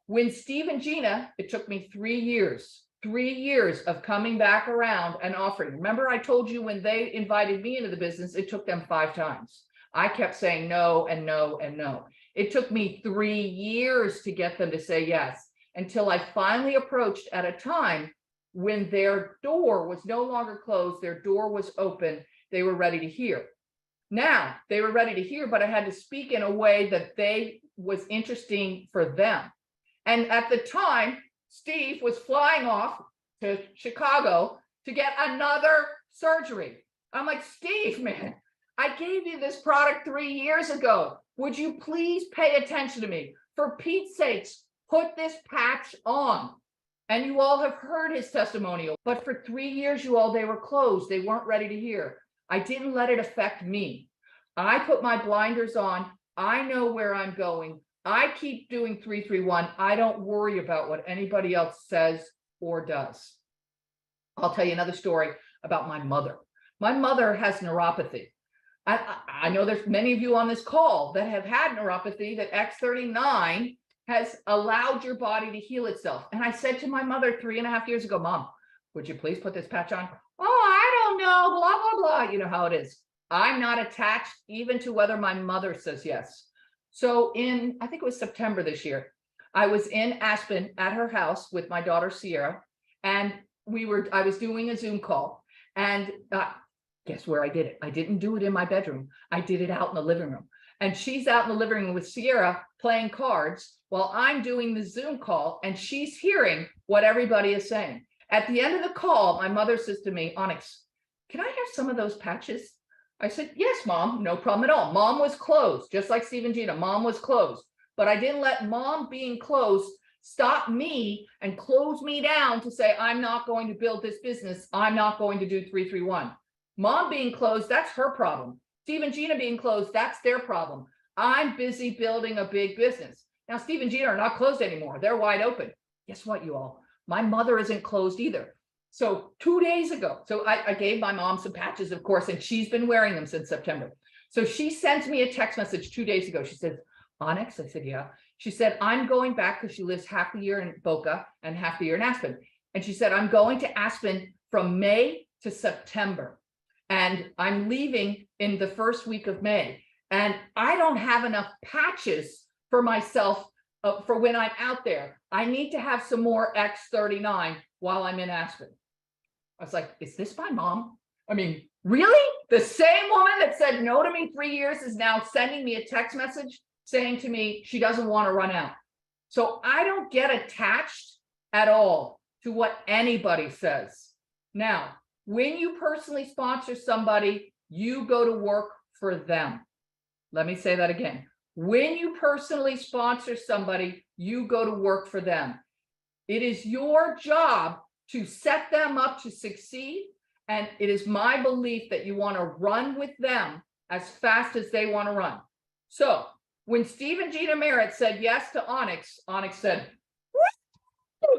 When Steve and Gina, it took me 3 years. 3 years of coming back around and offering. Remember, I told you when they invited me into the business, it took them 5 times. I kept saying no and no and no. It took me 3 years to get them to say yes, until I finally approached at a time when their door was no longer closed, their door was open, they were ready to hear. Now, they were ready to hear, but I had to speak in a way that was interesting for them. And at the time, Steve was flying off to Chicago to get another surgery. I'm like, Steve, man, I gave you this product 3 years ago. Would you please pay attention to me? For Pete's sakes, put this patch on. And you all have heard his testimonial. But for 3 years, you all, they were closed. They weren't ready to hear. I didn't let it affect me. I put my blinders on. I know where I'm going. I keep doing 331. I don't worry about what anybody else says or does. I'll tell you another story about my mother. My mother has neuropathy. I know there's many of you on this call that have had neuropathy, that X39 has allowed your body to heal itself. And I said to my mother 3.5 years ago, Mom, would you please put this patch on? Oh, I don't know, blah, blah, blah. You know how it is. I'm not attached even to whether my mother says yes. So I think it was September this year, I was in Aspen at her house with my daughter, Sierra, and I was doing a Zoom call, and guess where I did it? I didn't do it in my bedroom. I did it out in the living room. And she's out in the living room with Sierra playing cards while I'm doing the Zoom call, and she's hearing what everybody is saying. At the end of the call, my mother says to me, Onyx, can I have some of those patches? I said, yes, Mom, no problem at all. Mom was closed, just like Steve and Gina. Mom was closed, but I didn't let Mom being closed stop me and close me down to say, I'm not going to build this business. I'm not going to do 331. Mom being closed, that's her problem. Steve and Gina being closed, that's their problem. I'm busy building a big business. Now, Steve and Gina are not closed anymore. They're wide open. Guess what, you all? My mother isn't closed either. So 2 days ago, so I gave my mom some patches, of course, and she's been wearing them since September. So she sends me a text message 2 days ago. She says, Onyx, I said, yeah. She said, I'm going back because she lives half the year in Boca and half the year in Aspen. And she said, I'm going to Aspen from May to September. And I'm leaving in the first week of May. And I don't have enough patches for myself for when I'm out there. I need to have some more X39 while I'm in Aspen. I was like, is this my mom? I mean, really? The same woman that said no to me 3 years is now sending me a text message saying to me she doesn't want to run out. So I don't get attached at all to what anybody says. Now, when you personally sponsor somebody, you go to work for them. Let me say that again. When you personally sponsor somebody, you go to work for them. It is your job to set them up to succeed. And it is my belief that you want to run with them as fast as they want to run. So when Steve and Gina Merritt said yes to Onyx, Onyx said,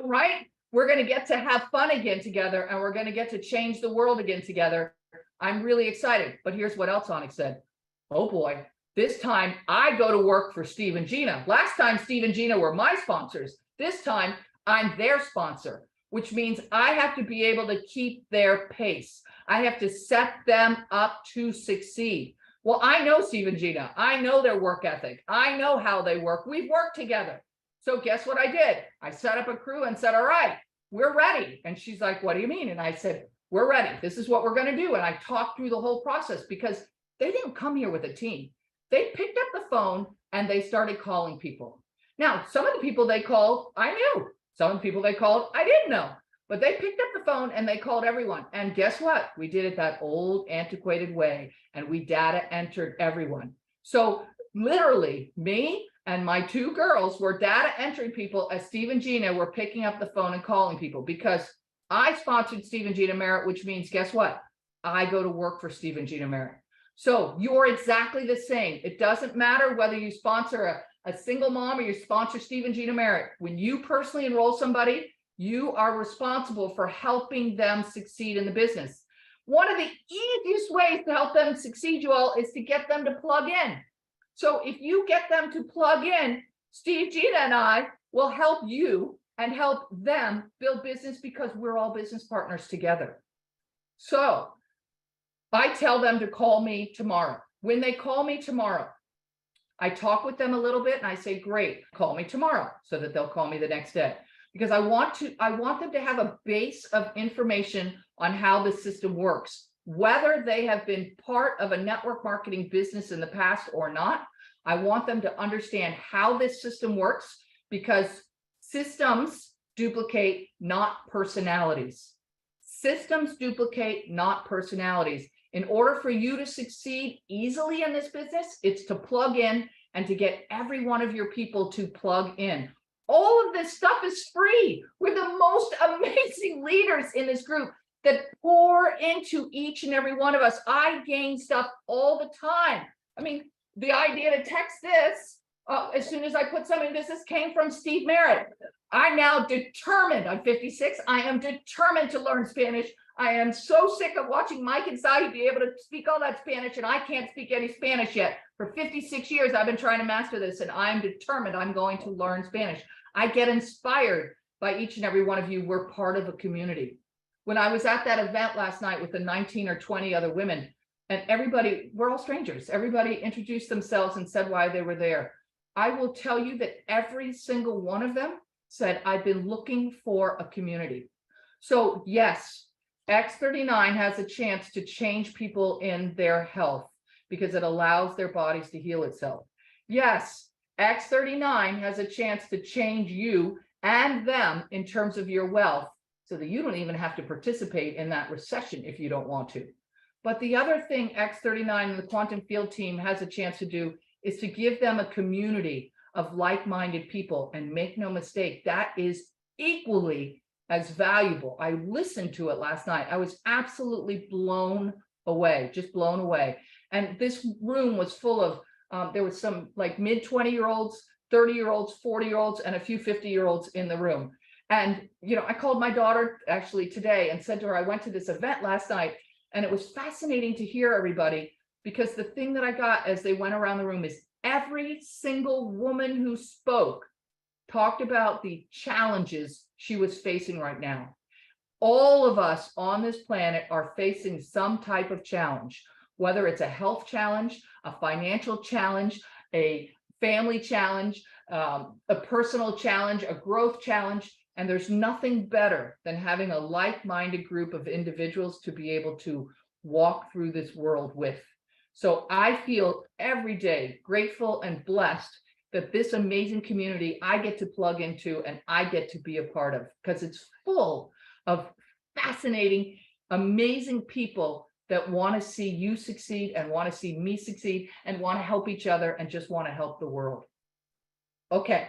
right? We're going to get to have fun again together, and we're going to get to change the world again together. I'm really excited. But here's what else Onyx said. Oh boy, this time I go to work for Steve and Gina. Last time Steve and Gina were my sponsors. This time I'm their sponsor, which means I have to be able to keep their pace. I have to set them up to succeed. Well, I know Steve and Gina. I know their work ethic. I know how they work. We've worked together. So guess what I did? I set up a crew and said, all right, we're ready. And she's like, what do you mean? And I said, we're ready. This is what we're going to do. And I talked through the whole process because they didn't come here with a team. They picked up the phone and they started calling people. Now, some of the people they called, I knew. Some of the people they called, I didn't know. But they picked up the phone and they called everyone. And guess what? We did it that old antiquated way, and we data entered everyone. So literally me and my two girls were data entering people as Steve and Gina were picking up the phone and calling people, because I sponsored Steve and Gina Merritt, which means guess what? I go to work for Steve and Gina Merritt. So you're exactly the same. It doesn't matter whether you sponsor a single mom or you sponsor Steve and Gina Merritt. When you personally enroll somebody, you are responsible for helping them succeed in the business. One of the easiest ways to help them succeed, you all, is to get them to plug in. So if you get them to plug in, Steve, Gina, and I will help you and help them build business because we're all business partners together. So I tell them to call me tomorrow. When they call me tomorrow, I talk with them a little bit and I say, great, call me tomorrow, so that they'll call me the next day. Because I want them to have a base of information on how the system works, whether they have been part of a network marketing business in the past or not. I want them to understand how this system works, because systems duplicate, not personalities. Systems duplicate, not personalities. In order for you to succeed easily in this business, it's to plug in and to get every one of your people to plug in. All of this stuff is free. We're the most amazing leaders in this group that pour into each and every one of us. I gain stuff all the time. I mean, the idea to text this as soon as I put something in business, came from Steve Merritt. I'm now determined. I'm 56. I am determined to learn Spanish. I am so sick of watching Mike and Saudi be able to speak all that Spanish, and I can't speak any Spanish yet. For 56 years, I've been trying to master this, and I'm determined I'm going to learn Spanish. I get inspired by each and every one of you. We're part of a community. When I was at that event last night with the 19 or 20 other women, and everybody, we're all strangers. Everybody introduced themselves and said why they were there. I will tell you that every single one of them said, I've been looking for a community. So yes, X39 has a chance to change people in their health because it allows their bodies to heal itself. Yes, X39 has a chance to change you and them in terms of your wealth so that you don't even have to participate in that recession if you don't want to. But the other thing X39 and the quantum field team has a chance to do is to give them a community of like-minded people. And make no mistake, that is equally as valuable. I listened to it last night. I was absolutely blown away, just blown away. And this room was full of, there was some like mid-20-year-olds, 30-year-olds, 40-year-olds, and a few 50-year-olds in the room. And, you know, I called my daughter actually today and said to her, I went to this event last night, and it was fascinating to hear everybody, because the thing that I got as they went around the room is every single woman who spoke talked about the challenges she was facing right now. All of us on this planet are facing some type of challenge, whether it's a health challenge, a financial challenge, a family challenge, a personal challenge, a growth challenge. And there's nothing better than having a like-minded group of individuals to be able to walk through this world with. So I feel every day grateful and blessed that this amazing community I get to plug into and I get to be a part of, because it's full of fascinating, amazing people that want to see you succeed and want to see me succeed and want to help each other and just want to help the world. Okay.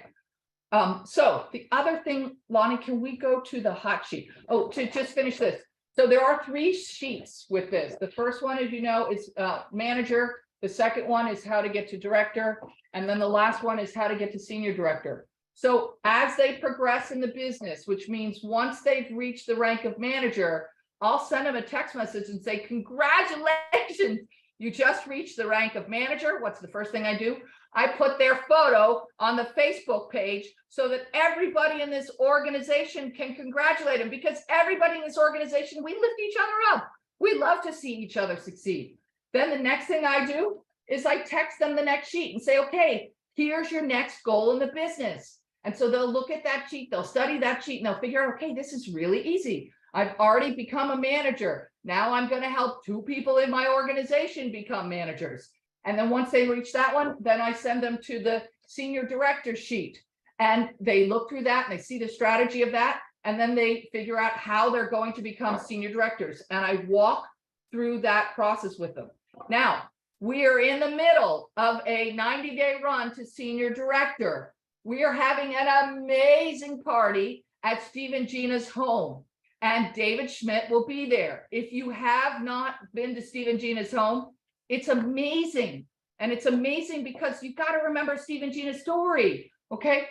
So the other thing, Lonnie, can we go to the hot sheet? Oh, to just finish this. So there are 3 sheets with this. The first one, as you know, is manager. The second one is how to get to director. And then the last one is how to get to senior director. So as they progress in the business, which means once they've reached the rank of manager, I'll send them a text message and say, congratulations, you just reached the rank of manager. What's the first thing I do? I put their photo on the Facebook page so that everybody in this organization can congratulate them, because everybody in this organization, we lift each other up. We love to see each other succeed. Then the next thing I do is I text them the next sheet and say, okay, here's your next goal in the business. And so they'll look at that sheet, they'll study that sheet, and they'll figure out, okay, this is really easy. I've already become a manager. Now I'm going to help 2 people in my organization become managers. And then once they reach that one, then I send them to the senior director sheet. And they look through that and they see the strategy of that. And then they figure out how they're going to become senior directors. And I walk through that process with them. Now, we are in the middle of a 90-day run to senior director. We are having an amazing party at Steve and Gina's home. And David Schmidt will be there. If you have not been to Steve and Gina's home, it's amazing. And it's amazing because you've got to remember Steve and Gina's story. Okay.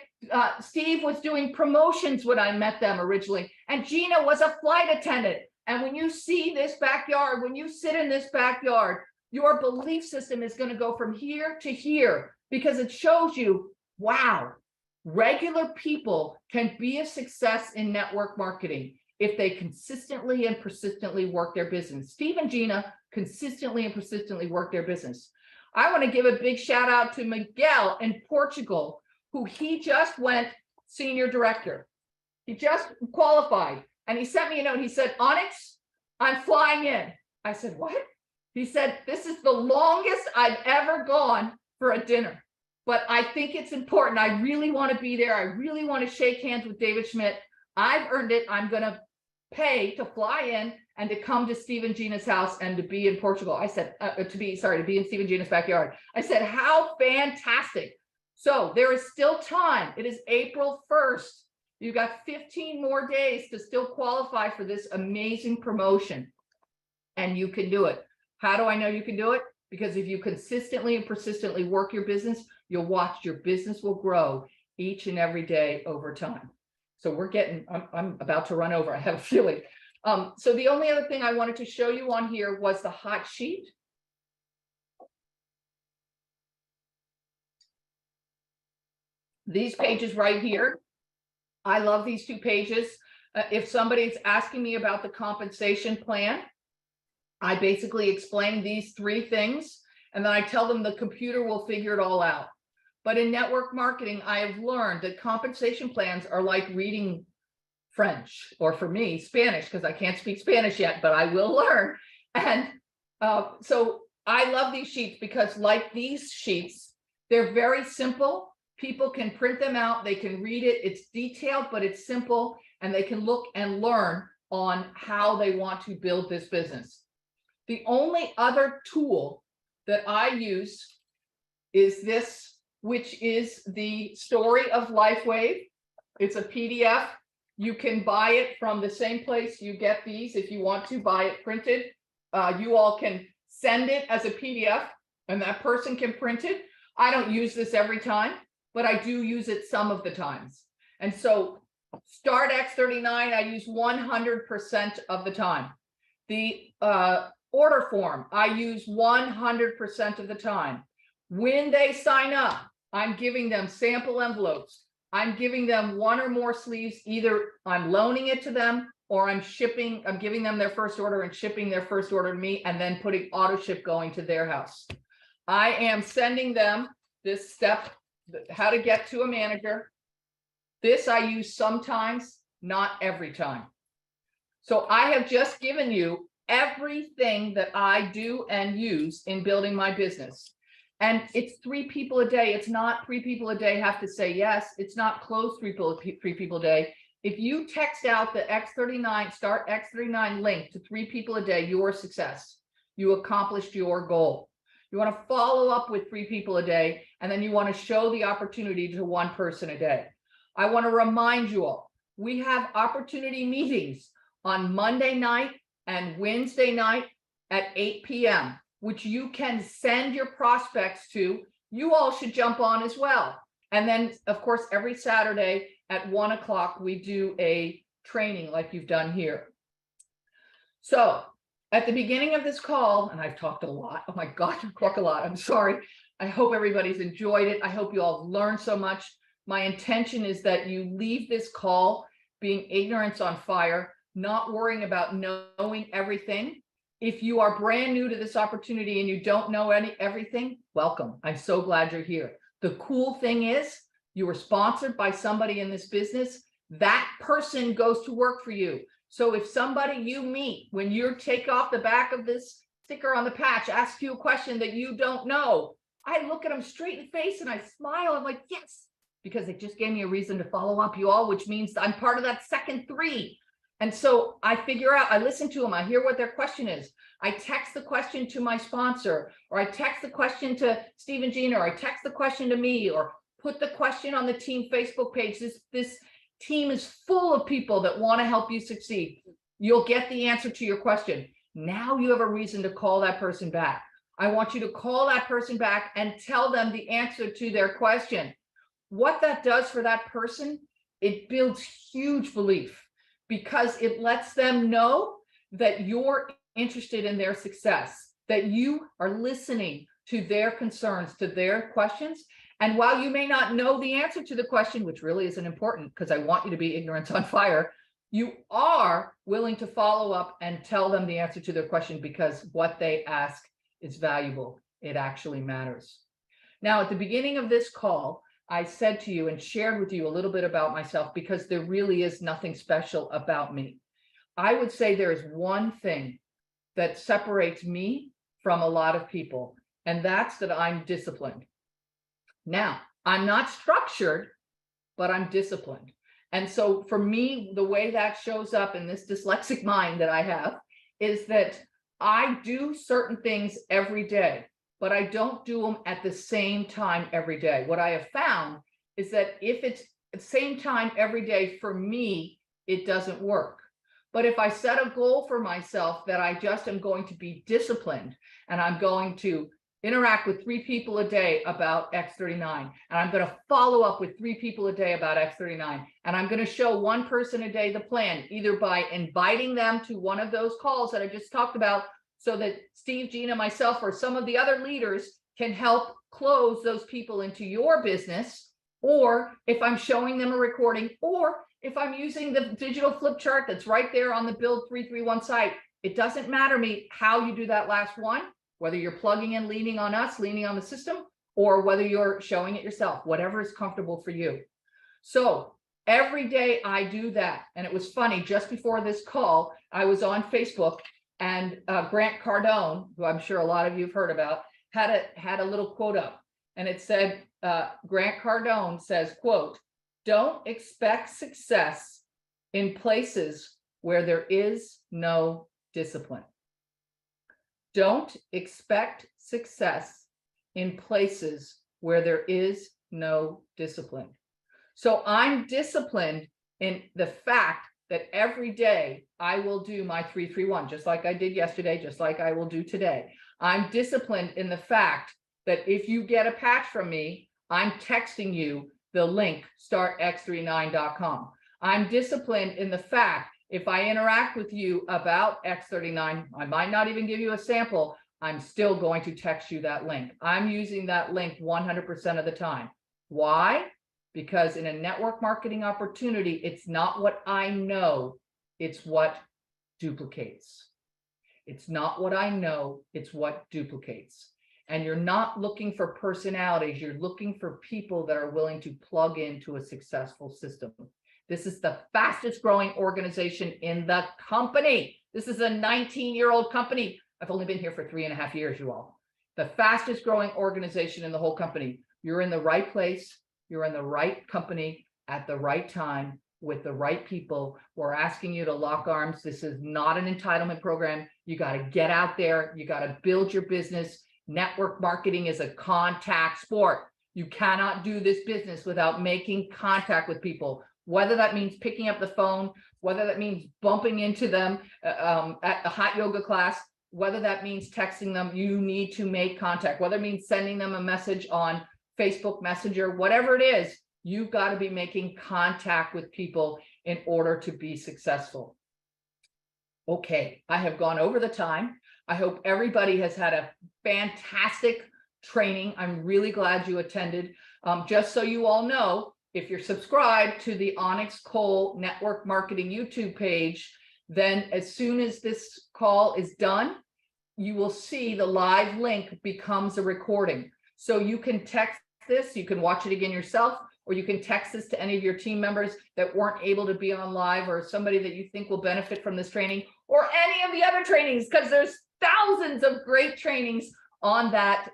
Steve was doing promotions when I met them originally, and Gina was a flight attendant. And when you see this backyard, when you sit in this backyard, your belief system is going to go from here to here, because it shows you, wow, regular people can be a success in network marketing if they consistently and persistently work their business. Steve and Gina consistently and persistently work their business. I want to give a big shout out to Miguel in Portugal, who he just went senior director. He just qualified, and he sent me a note. He said, Onyx, I'm flying in. I said, what? He said, this is the longest I've ever gone for a dinner, but I think it's important. I really want to be there. I really want to shake hands with David Schmidt. I've earned it. I'm going to pay to fly in and to come to Steve and Gina's house and to be in Portugal. I said, to be in Steve and Gina's backyard. I said, how fantastic. So there is still time. It is April 1st. You've got 15 more days to still qualify for this amazing promotion. And you can do it. How do I know you can do it? because if you consistently and persistently work your business, you'll watch your business will grow each and every day over time. So I'm about to run over, I have a feeling. So the only other thing I wanted to show you on here was the hot sheet. These pages right here. I love these two pages. If somebody's asking me about the compensation plan, I basically explain these three things, and then I tell them the computer will figure it all out. But in network marketing, I have learned that compensation plans are like reading French, or for me, Spanish, because I can't speak Spanish yet, but I will learn. And so I love these sheets because, like these sheets, they're very simple. People can print them out, they can read it. It's detailed, but it's simple, and they can look and learn on how they want to build this business. The only other tool that I use is this, which is the Story of LifeWave. It's a PDF. You can buy it from the same place you get these. If you want to buy it printed, you all can send it as a PDF, and that person can print it. I don't use this every time, but I do use it some of the times. And so Start X39, I use 100% of the time. The order form, I use 100% of the time. When they sign up, I'm giving them sample envelopes. I'm giving them one or more sleeves. Either I'm loaning it to them, or I'm giving them their first order and shipping their first order to me, and then putting auto ship going to their house. I am sending them this step, how to get to a manager. This I use sometimes, not every time. So I have just given you everything that I do and use in building my business. And it's 3 people a day. It's not 3 people a day have to say yes. It's not close 3 people a day. If you text out the X39, Start X39 link to 3 people a day, you're a success. You accomplished your goal. You want to follow up with 3 people a day, and then you want to show the opportunity to 1 person a day. I want to remind you all, we have opportunity meetings on Monday night and Wednesday night at 8 p.m., which you can send your prospects to. You all should jump on as well. And then, of course, every Saturday at 1 o'clock, we do a training like you've done here. So at the beginning of this call, and I've talked a lot. Oh my God, I talk a lot. I'm sorry. I hope everybody's enjoyed it. I hope you all learned so much. My intention is that you leave this call being ignorance on fire, not worrying about knowing everything. If you are brand new to this opportunity and you don't know everything, welcome. I'm so glad you're here. The cool thing is you were sponsored by somebody in this business. That person goes to work for you. So if somebody you meet, when you take off the back of this sticker on the patch, asks you a question that you don't know, I look at them straight in the face and I smile. I'm like, yes, because they just gave me a reason to follow up, you all, which means I'm part of that second 3. And so I figure out, I listen to them, I hear what their question is. I text the question to my sponsor, or I text the question to Steve and Gina, or I text the question to me, or put the question on the team Facebook page. This team is full of people that want to help you succeed. You'll get the answer to your question. Now you have a reason to call that person back. I want you to call that person back and tell them the answer to their question. What that does for that person, it builds huge belief, because it lets them know that you're interested in their success, that you are listening to their concerns, to their questions. And while you may not know the answer to the question, which really isn't important because I want you to be ignorance on fire, you are willing to follow up and tell them the answer to their question, because what they ask is valuable. It actually matters. Now, at the beginning of this call, I said to you and shared with you a little bit about myself, because there really is nothing special about me. I would say there is one thing that separates me from a lot of people, and that's that I'm disciplined. Now, I'm not structured, but I'm disciplined. And so for me, the way that shows up in this dyslexic mind that I have is that I do certain things every day, but I don't do them at the same time every day. What I have found is that if it's at the same time every day, for me, it doesn't work. But if I set a goal for myself that I just am going to be disciplined, and I'm going to interact with 3 people a day about X39. And I'm going to follow up with 3 people a day about X39. And I'm going to show 1 person a day the plan, either by inviting them to one of those calls that I just talked about, so that Steve, Gina, myself, or some of the other leaders can help close those people into your business, or if I'm showing them a recording, or if I'm using the digital flip chart that's right there on the Build 331 site. It doesn't matter me how you do that last one, whether you're plugging in, leaning on us, leaning on the system, or whether you're showing it yourself, whatever is comfortable for you. So every day I do that. And it was funny, just before this call, I was on Facebook, and Grant Cardone, who I'm sure a lot of you have heard about, had a little quote up, and it said, Grant Cardone says, quote, "Don't expect success in places where there is no discipline." Don't expect success in places where there is no discipline. So I'm disciplined in the fact that every day I will do my 331, just like I did yesterday, just like I will do today. I'm disciplined in the fact that if you get a patch from me, I'm texting you the link, startx39.com. I'm disciplined in the fact, if I interact with you about X39, I might not even give you a sample, I'm still going to text you that link. I'm using that link 100% of the time. Why? Because in a network marketing opportunity, it's not what I know, it's what duplicates. It's not what I know, it's what duplicates. And you're not looking for personalities, you're looking for people that are willing to plug into a successful system. This is the fastest growing organization in the company. This is a 19-year-old company. I've only been here for 3.5 years, you all. The fastest growing organization in the whole company. You're in the right place. You're in the right company at the right time with the right people. We're asking you to lock arms. This is not an entitlement program. You got to get out there. You got to build your business. Network marketing is a contact sport. You cannot do this business without making contact with people, whether that means picking up the phone, whether that means bumping into them at the hot yoga class, whether that means texting them. You need to make contact, whether it means sending them a message on Facebook Messenger, whatever it is, you've got to be making contact with people in order to be successful. Okay, I have gone over the time. I hope everybody has had a fantastic training. I'm really glad you attended. Just so you all know, if you're subscribed to the Onyx Coale Network Marketing YouTube page, then as soon as this call is done, you will see the live link becomes a recording. So you can text this, you can watch it again yourself, or you can text this to any of your team members that weren't able to be on live, or somebody that you think will benefit from this training, or any of the other trainings, because there's thousands of great trainings on that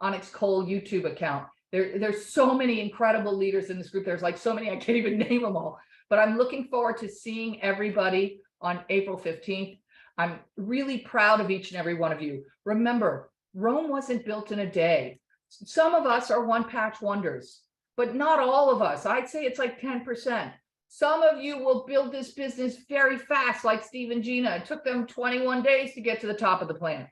Onyx Coale YouTube account. There's so many incredible leaders in this group. There's like so many, I can't even name them all, but I'm looking forward to seeing everybody on April 15th. I'm really proud of each and every one of you. Remember, Rome wasn't built in a day. Some of us are one patch wonders, but not all of us. I'd say it's like 10%. Some of you will build this business very fast, like Steve and Gina. It took them 21 days to get to the top of the plan.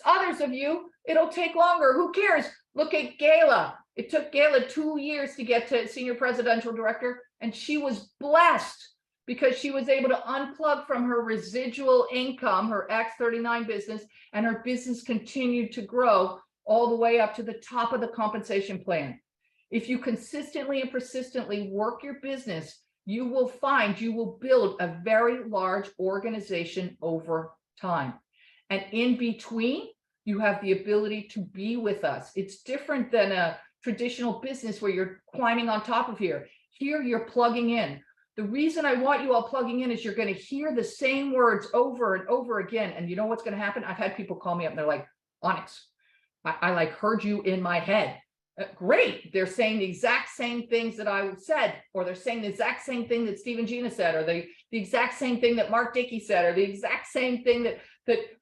Others of you, it'll take longer. Who cares? Look at Gayla. It took Gayla 2 years to get to senior presidential director, and she was blessed because she was able to unplug from her residual income, her X39 business, and her business continued to grow all the way up to the top of the compensation plan. If you consistently and persistently work your business, you will find you will build a very large organization over time. And in between, you have the ability to be with us. It's different than a traditional business where you're climbing on top of here. Here, you're plugging in. The reason I want you all plugging in is you're going to hear the same words over and over again. And you know what's going to happen? I've had people call me up and they're like, Onyx, I like heard you in my head. Great. They're saying the exact same things that I said, or they're saying the exact same thing that Steve and Gina said, or the exact same thing that Mark Dickey said, or the exact same thing that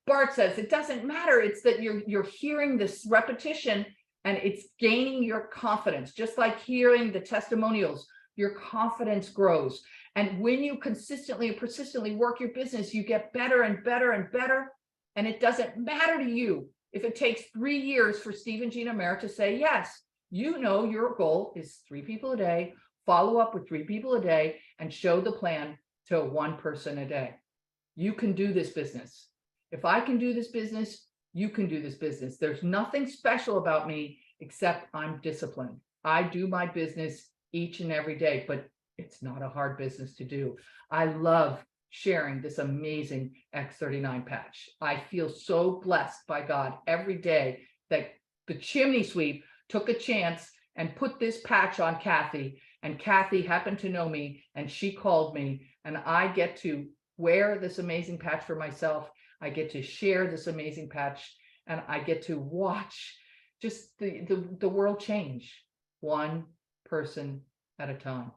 Bart says. It doesn't matter. It's that you're hearing this repetition and it's gaining your confidence. Just like hearing the testimonials, your confidence grows. And when you consistently and persistently work your business, you get better and better and better. And it doesn't matter to you if it takes 3 years for Steve and Gina Merritt to say, yes, you know, your goal is 3 people a day, follow up with 3 people a day and show the plan to 1 person a day. You can do this business. If I can do this business, you can do this business. There's nothing special about me except I'm disciplined. I do my business each and every day, but it's not a hard business to do. I love sharing this amazing X39 patch. I feel so blessed by God every day that the chimney sweep took a chance and put this patch on Kathy, and Kathy happened to know me and she called me, and I get to wear this amazing patch for myself. I get to share this amazing patch, and I get to watch just the world change 1 person at a time.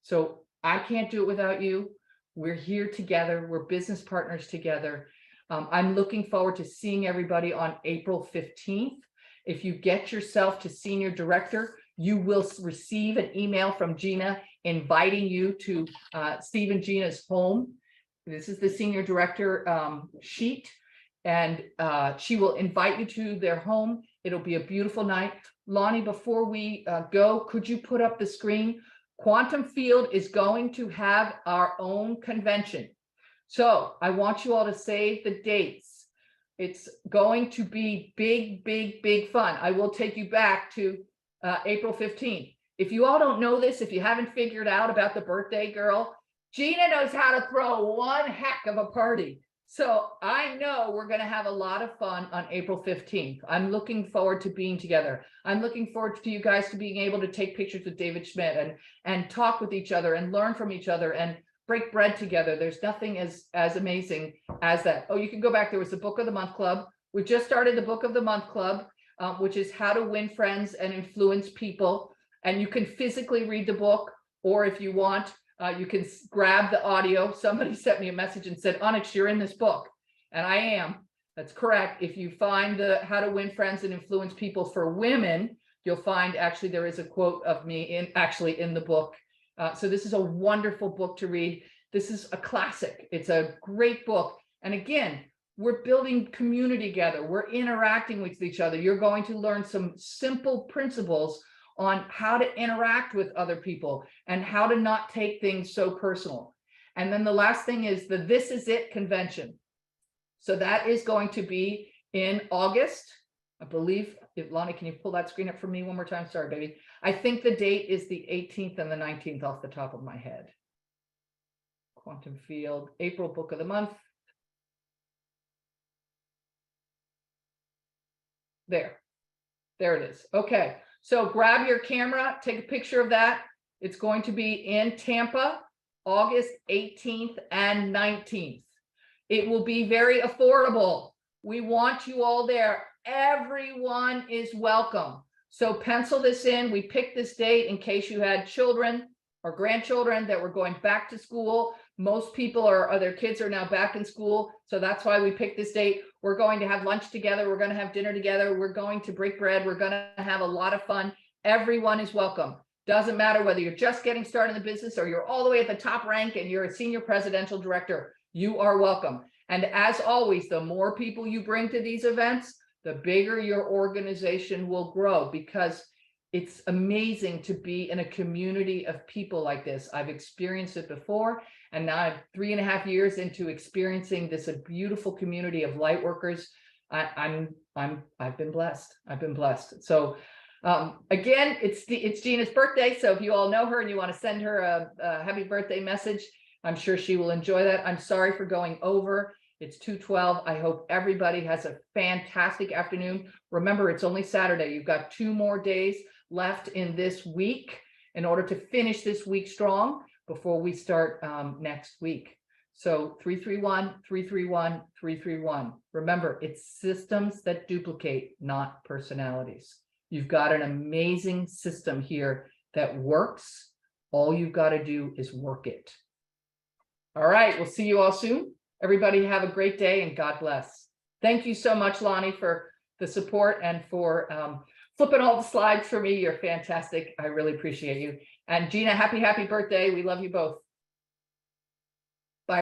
So I can't do it without you. We're here together. We're business partners together. I'm looking forward to seeing everybody on April 15th. If you get yourself to senior director, you will receive an email from Gina inviting you to Steve and Gina's home. This is the senior director sheet, and she will invite you to their home. It'll be a beautiful night. Lonnie, before we go, could you put up the screen? Quantum Field is going to have our own convention. So I want you all to save the dates. It's going to be big, big, big fun. I will take you back to April 15th. If you all don't know this, if you haven't figured out about the birthday girl, Gina knows how to throw one heck of a party. So I know we're going to have a lot of fun on April 15th. I'm looking forward to being together. I'm looking forward to you guys to being able to take pictures with David Schmidt and talk with each other and learn from each other and break bread together. There's nothing as amazing as that. Oh, you can go back. There was the Book of the Month Club. We just started the Book of the Month Club, which is how to win friends and influence people. And you can physically read the book, or if you want, you can grab the audio. Somebody sent me a message and said, Onyx, you're in this book. And I am. That's correct. If you find the How to Win Friends and Influence People for Women, you'll find actually there is a quote of me in the book. So this is a wonderful book to read. This is a classic. It's a great book. And again, we're building community together. We're interacting with each other. You're going to learn some simple principles on how to interact with other people and how to not take things so personal. And then the last thing is the This Is It convention. So that is going to be in August, I believe. Lonnie, can you pull that screen up for me one more time? Sorry, baby. I think the date is the 18th and the 19th off the top of my head. Quantum Field, April Book of the Month. There it is. Okay. So grab your camera, take a picture of that. It's going to be in Tampa, August 18th and 19th. It will be very affordable. We want you all there. Everyone is welcome. So pencil this in. We picked this date in case you had children or grandchildren that were going back to school. Most people their kids are now back in school. So that's why we picked this date. We're going to have lunch together. We're going to have dinner together. We're going to break bread. We're going to have a lot of fun. Everyone is welcome. Doesn't matter whether you're just getting started in the business or you're all the way at the top rank and you're a senior presidential director, you are welcome. And as always, the more people you bring to these events, the bigger your organization will grow, because it's amazing to be in a community of people like this. I've experienced it before, and now I'm 3.5 years into experiencing this beautiful community of light workers. I've been blessed. I've been blessed. So again, it's Gina's birthday. So if you all know her and you want to send her a happy birthday message, I'm sure she will enjoy that. I'm sorry for going over. It's 2:12. I hope everybody has a fantastic afternoon. Remember, it's only Saturday. You've got 2 more days left in this week in order to finish this week strong before we start next week. So 331, 331, 331. Remember, it's systems that duplicate, not personalities. You've got an amazing system here that works. All you've got to do is work it. All right, we'll see you all soon. Everybody have a great day and God bless. Thank you so much, Lonnie, for the support and for flipping all the slides for me. You're fantastic. I really appreciate you. And Gina, happy birthday. We love you both.